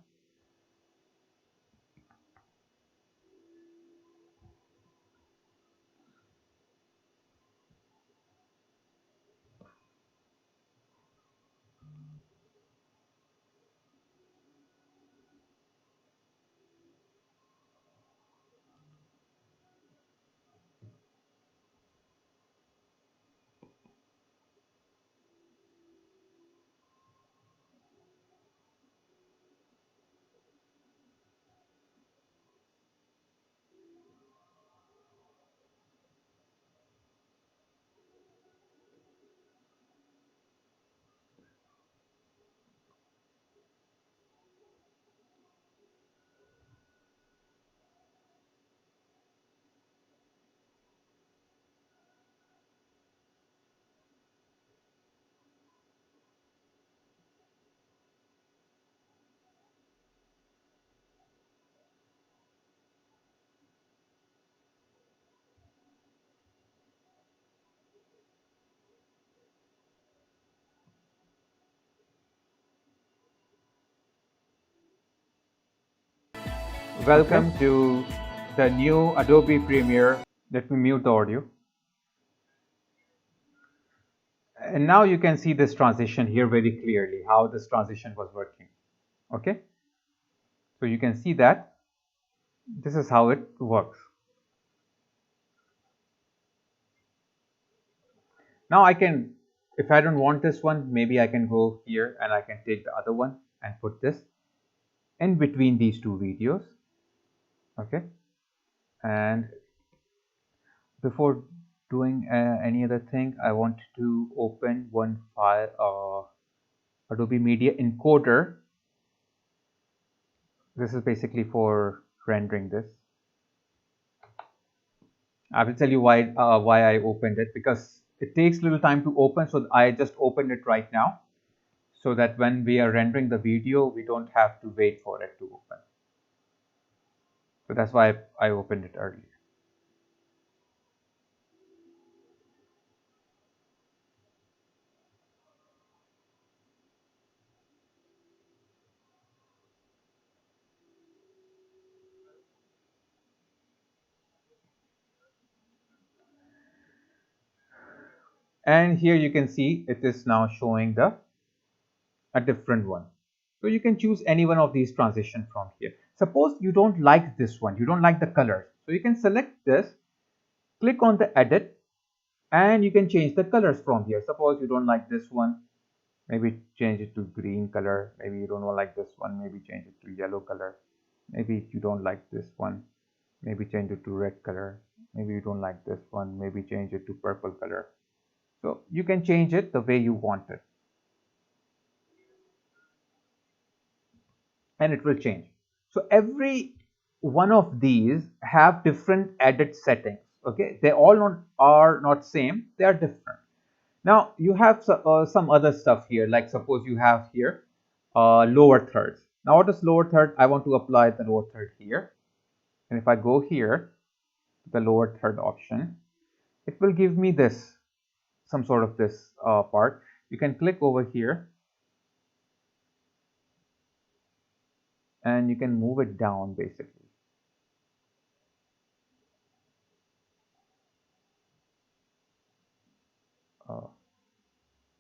Welcome to the new Adobe Premiere. Let me mute the audio. And now you can see this transition here very clearly, how this transition was working. Okay. So you can see that this is how it works. Now I can, if I don't want this one, maybe I can go here and I can take the other one and put this in between these two videos. Okay. And before doing any other thing, I want to open one file, Adobe Media Encoder. This is basically for rendering this. I will tell you why I opened it, because it takes little time to open, so I just opened it right now so that when we are rendering the video we don't have to wait for it to open. So that's why I opened it earlier. And here you can see it is now showing a different one. So you can choose any one of these transitions from here. Suppose you don't like this one, you don't like the colors. So you can select this, click on the edit, and you can change the colors from here. Suppose you don't like this one, maybe change it to green color. Maybe you don't like this one, maybe change it to yellow color. Maybe you don't like this one, maybe change it to red color. Maybe you don't like this one, maybe change it to purple color. So you can change it the way you want it, and it will change. So every one of these have different edit settings. Okay, they all are not same, they are different. Now you have some other stuff here, like suppose you have here lower thirds. Now what is lower third? I want to apply the lower third here, and if I go here, the lower third option, it will give me this, some sort of this part. You can click over here and you can move it down basically.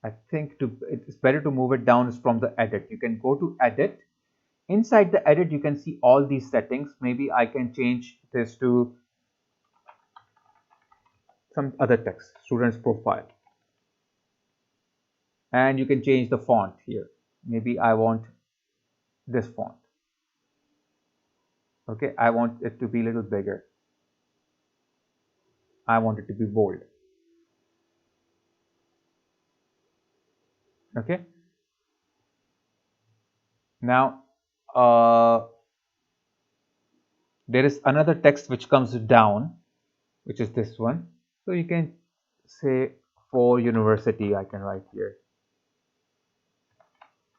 I think it's better to move it down is from the edit. You can go to edit. Inside the edit, you can see all these settings. Maybe I can change this to some other text, student's profile. And you can change the font here. Maybe I want this font. Okay, I want it to be a little bigger. I want it to be bold. Okay. Now, there is another text which comes down, which is this one. So you can say for university, I can write here,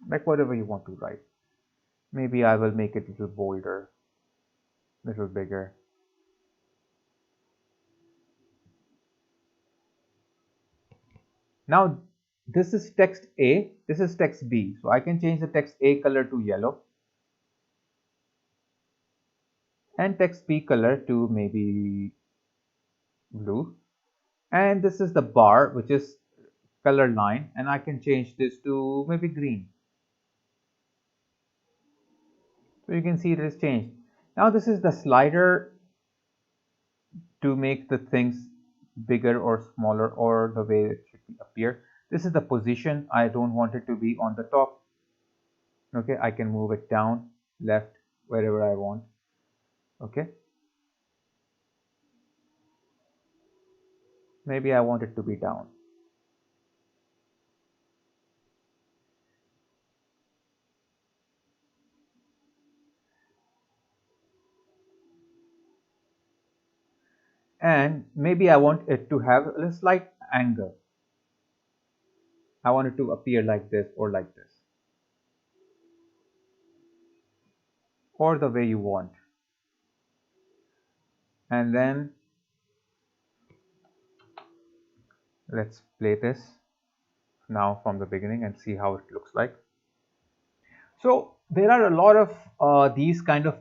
like whatever you want to write. Maybe I will make it a little bolder, a little bigger. Now this is text A, this is text B. So I can change the text A color to yellow and text B color to maybe blue. And this is the bar, which is color line, and I can change this to maybe green. So you can see it is changed. Now this is the slider to make the things bigger or smaller, or the way it should appear. This is the position. I don't want it to be on the top. Okay, I can move it down, left, wherever I want. Okay, maybe I want it to be down. And maybe I want it to have a slight angle. I want it to appear like this or like this, or the way you want. And then let's play this now from the beginning and see how it looks like. So There are a lot of these kind of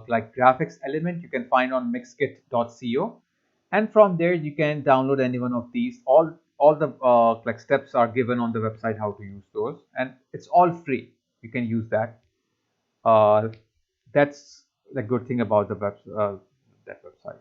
like graphics element you can find on mixkit.co, and from there you can download any one of these. All the like steps are given on the website how to use those, and it's all free. You can use that. Uh, that's the good thing about the that website.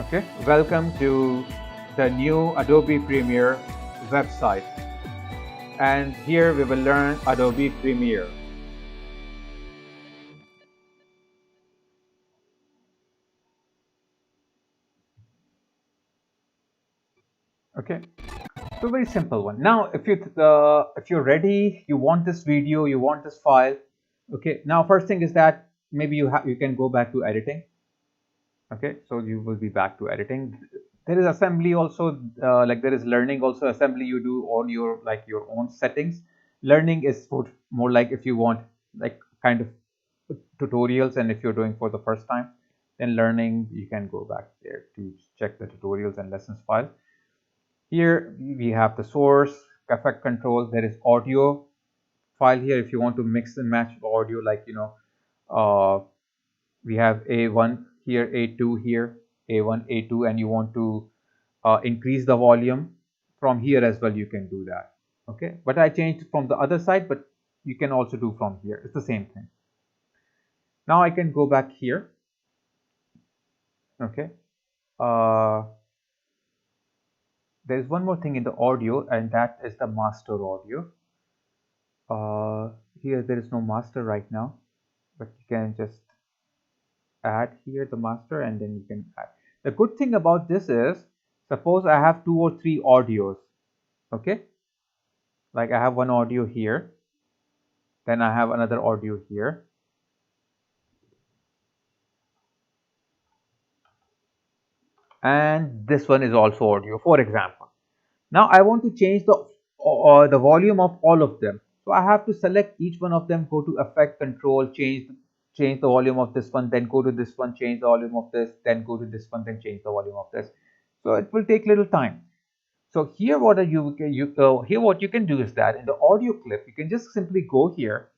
Okay, welcome to the new Adobe Premiere website, and here we will learn Adobe Premiere. Okay, so very simple one. Now, if you're ready, you want this video, you want this file. Okay, now first thing is that maybe you can go back to editing. Okay, so you will be back to editing. There is assembly also, like there is learning also. Assembly you do on your like your own settings. Learning is for more like if you want like kind of tutorials, and if you're doing for the first time, then learning you can go back there to check the tutorials and lessons file. Here we have the source, effect control. There is audio file here if you want to mix and match audio, like we have A1 here, A2 here, A1, A2, and you want to increase the volume from here as well, you can do that. Okay, but I changed from the other side, but you can also do from here. It's the same thing. Now I can go back here. Okay, there is one more thing in the audio, and that is the master audio. Here there is no master right now, but you can just add here the master, and then you can add. The good thing about this is, suppose I have 2 or 3 audios. Okay, like I have one audio here, then I have another audio here, and this one is also audio, for example. Now I want to change the volume of all of them. So I have to select each one of them, go to effect control, change the volume of this one, then go to this one, change the volume of this, then go to this one, then change the volume of this. So it will take little time. So here what you can do is that in the audio clip you can just simply go here,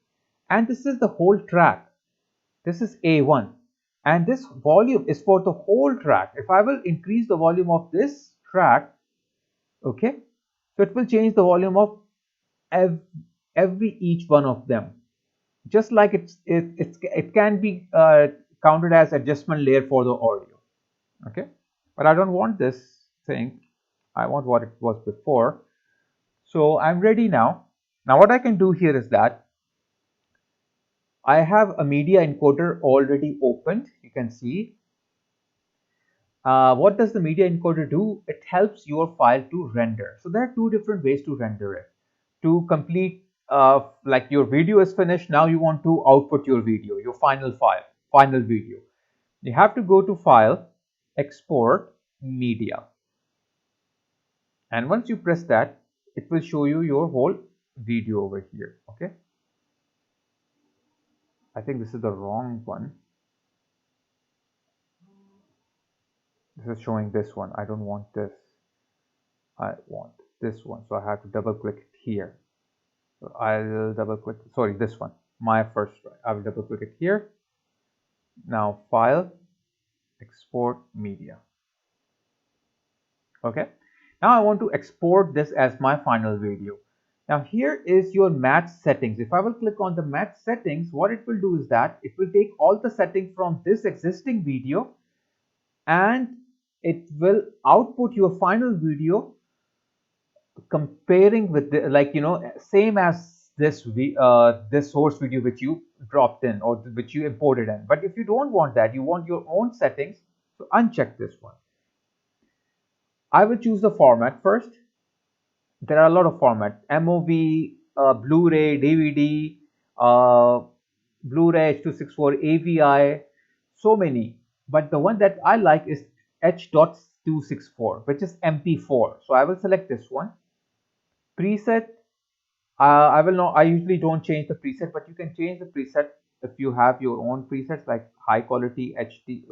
and this is the whole track. This is A1, and this volume is for the whole track. If I will increase the volume of this track, okay, so it will change the volume of every each one of them, just like it can be counted as adjustment layer for the audio. Okay, but I don't want this thing. I want what it was before. So I'm ready now. Now what I can do here is that I have a media encoder already opened. You can see. What does the media encoder do? It helps your file to render. So there are 2 different ways to render it. To complete, like your video is finished, now you want to output your video, your final file, final video. You have to go to File, Export, Media. And once you press that, it will show you your whole video over here. Okay. I think this is the wrong one. This is showing this one. I don't want this. I want this one. So I have to double click it here. So I'll double click, sorry, this one, my first try. I will double click it here. Now File, Export Media. Okay. Now I want to export this as my final video. Now here is your match settings. If I will click on the match settings, what it will do is that it will take all the settings from this existing video, and it will output your final video comparing with the, like same as this source video which you dropped in or which you imported in. But if you don't want that, you want your own settings, so uncheck this one. I will choose the format first. There are a lot of formats: MOV, Blu-ray, DVD, Blu-ray H.264, AVI, so many. But the one that I like is H.264, which is MP4. So I will select this one. Preset. I will not. I usually don't change the preset, but you can change the preset if you have your own presets like high quality HD,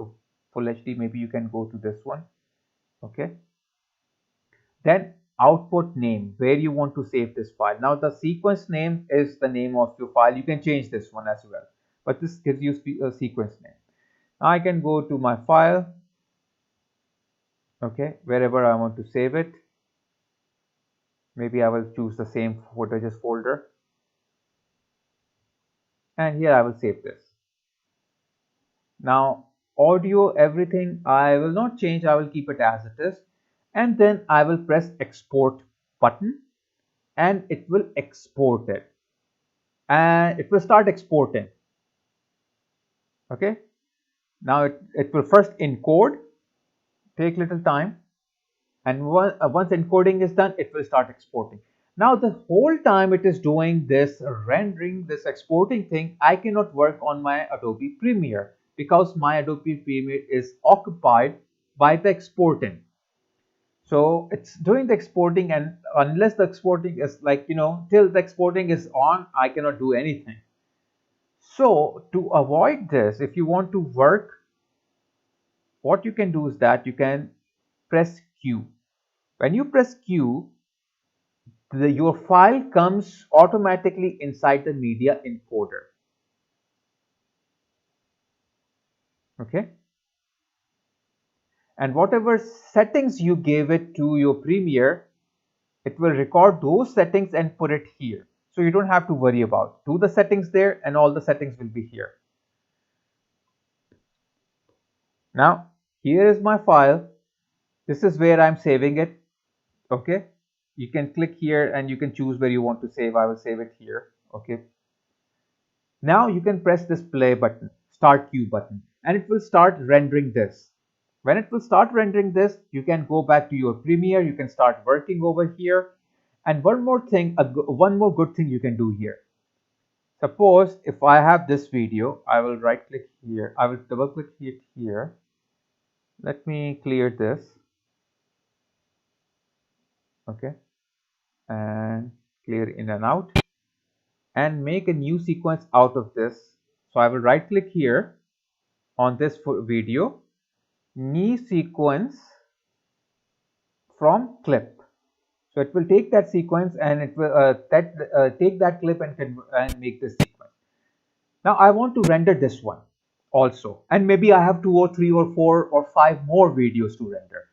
full HD. Maybe you can go to this one. Okay. Then output name, where you want to save this file. Now the sequence name is the name of your file. You can change this one as well, but this gives you a sequence name. Now I can go to my file, okay, wherever I want to save it. Maybe I will choose the same footages folder, and here I will save this. Now audio, everything I will not change, I will keep it as it is, and then I will press export button and it will export it, and it will start exporting. Okay, now it will first encode, take little time, and once encoding is done, it will start exporting. Now the whole time it is doing this rendering, this exporting thing, I cannot work on my Adobe Premiere because my Adobe Premiere is occupied by the exporting. So it's doing the exporting, and unless the exporting is till the exporting is on, I cannot do anything. So to avoid this, if you want to work, what you can do is that you can press Q. When you press Q, your file comes automatically inside the media encoder. Okay. And whatever settings you gave it to your Premiere, it will record those settings and put it here. So you don't have to worry about. Do the settings there and all the settings will be here. Now, here is my file. This is where I'm saving it. Okay. You can click here and you can choose where you want to save. I will save it here. Okay. Now you can press this play button, start Q button, and it will start rendering this. When it will start rendering this, you can go back to your Premiere. You can start working over here. And one more thing, one more good thing you can do here. Suppose if I have this video, I will right click here. I will double click it here. Let me clear this. Okay. And clear in and out. And make a new sequence out of this. So I will right click here on this video. New sequence from clip. So it will take that sequence and it will take that clip and make this sequence. Now I want to render this one also, and maybe I have 2 or 3 or 4 or 5 more videos to render.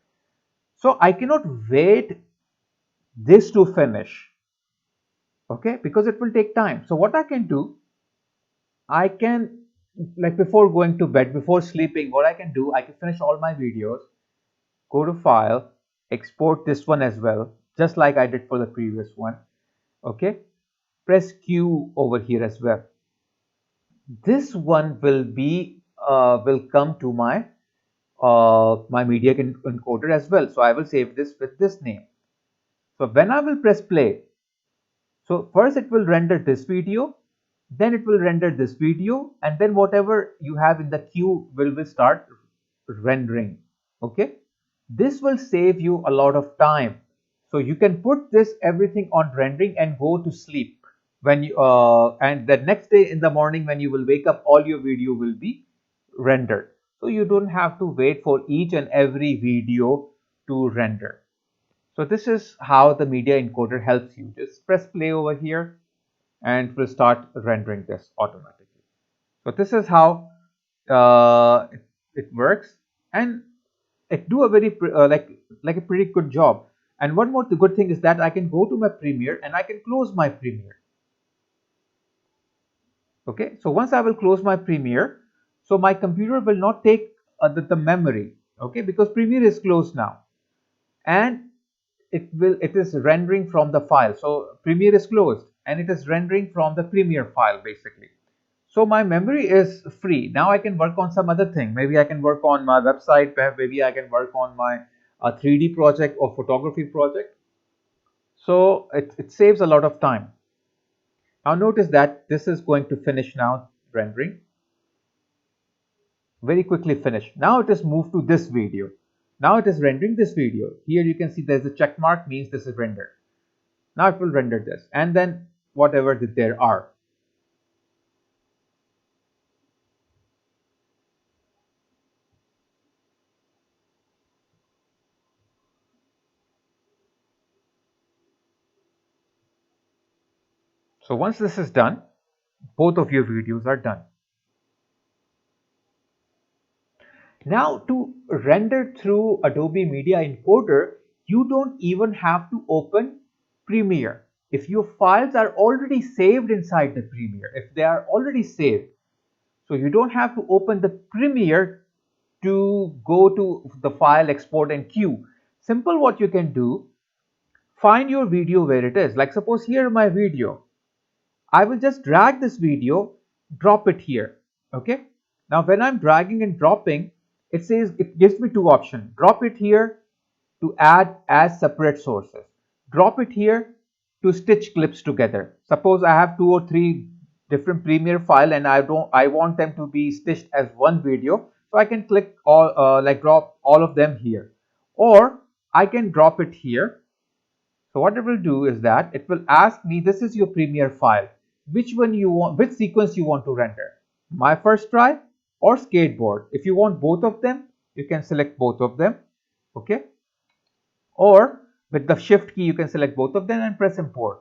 So I cannot wait this to finish, okay, because it will take time. So what I can do, I can, like before going to bed, before sleeping, what I can do, I can finish all my videos, go to file, export this one as well, just like I did for the previous one. Okay, press Q over here as well. This one will be will come to my my media encoder as well. So I will save this with this name. So when I will press play, so first it will render this video, then it will render this video, and then whatever you have in the queue will start rendering. Okay, this will save you a lot of time. So you can put this everything on rendering and go to sleep. When you and the next day in the morning when you will wake up, all your video will be rendered. So you don't have to wait for each and every video to render. So this is how the media encoder helps you. Just press play over here and it will start rendering this automatically. So this is how it works, and it do a very like a pretty good job. And one more good thing is that I can go to my Premiere and I can close my Premiere. Okay, so once I will close my Premiere, so my computer will not take the memory, okay, because Premiere is closed now, and it is rendering from the file. So Premiere is closed and it is rendering from the Premiere file basically. So my memory is free. Now I can work on some other thing. Maybe I can work on my website, maybe I can work on my 3D project or photography project. So it saves a lot of time. Now notice that this is going to finish now rendering. Very quickly finish. Now it is moved to this video. Now it is rendering this video. Here you can see there's a check mark, means this is rendered. Now it will render this and then whatever there are. So once this is done, both of your videos are done. Now to render through Adobe Media Encoder, you don't even have to open Premiere. If your files are already saved inside the Premiere, if they are already saved, so you don't have to open the Premiere to go to the file, export and queue. Simple, what you can do, find your video where it is. Like suppose here my video. I will just drag this video, drop it here. Okay. Now when I'm dragging and dropping, it says, it gives me two options. Drop it here to add as separate sources. Drop it here to stitch clips together. Suppose I have 2 or 3 different Premiere file and I want them to be stitched as one video. So I can click all drop all of them here, or I can drop it here. So what it will do is that it will ask me, this is your Premiere file. Which one you want, which sequence you want to render? My first try or skateboard? If you want both of them, you can select both of them. Okay. Or with the shift key, you can select both of them and press import.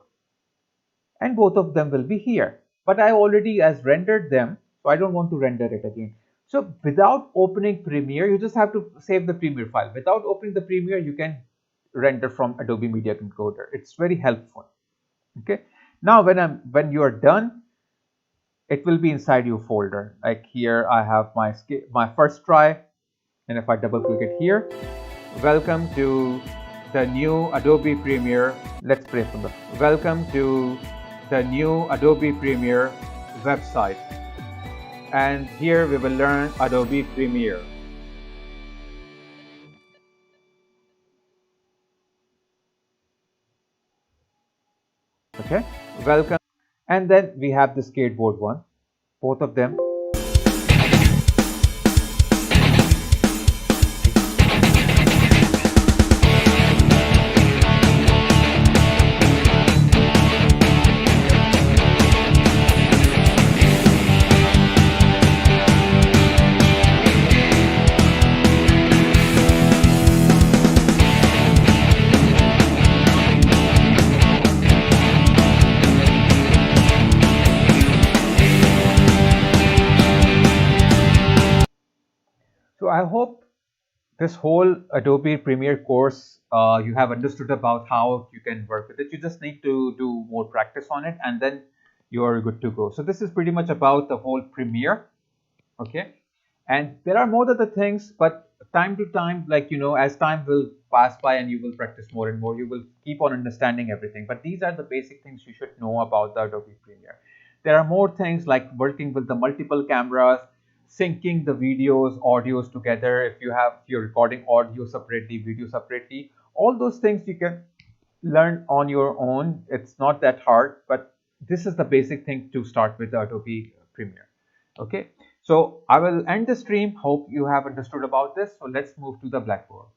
And both of them will be here. But I already has rendered them, so I don't want to render it again. So without opening Premiere, you just have to save the Premiere file. Without opening the Premiere, you can render from Adobe Media Encoder. It's very helpful. Okay. Now when you are done, it will be inside your folder. Like here I have my first try, and if I double click it here, welcome to the new Adobe Premiere. Let's pray for them. Welcome to the new Adobe Premiere website, and here we will learn Adobe Premiere. Okay, welcome. And then we have the skateboard one, both of them. So I hope this whole Adobe Premiere course you have understood about how you can work with it. You just need to do more practice on it and then you're good to go. So this is pretty much about the whole Premiere. Okay. And there are more other things, but time to time, like, as time will pass by and you will practice more and more, you will keep on understanding everything. But these are the basic things you should know about the Adobe Premiere. There are more things like working with the multiple cameras, syncing the videos, audios together. If you're recording audio separately, video separately, all those things you can learn on your own. It's not that hard, but this is the basic thing to start with the Adobe Premiere. Okay, so I will end the stream. Hope you have understood about this. So let's move to the Blackboard.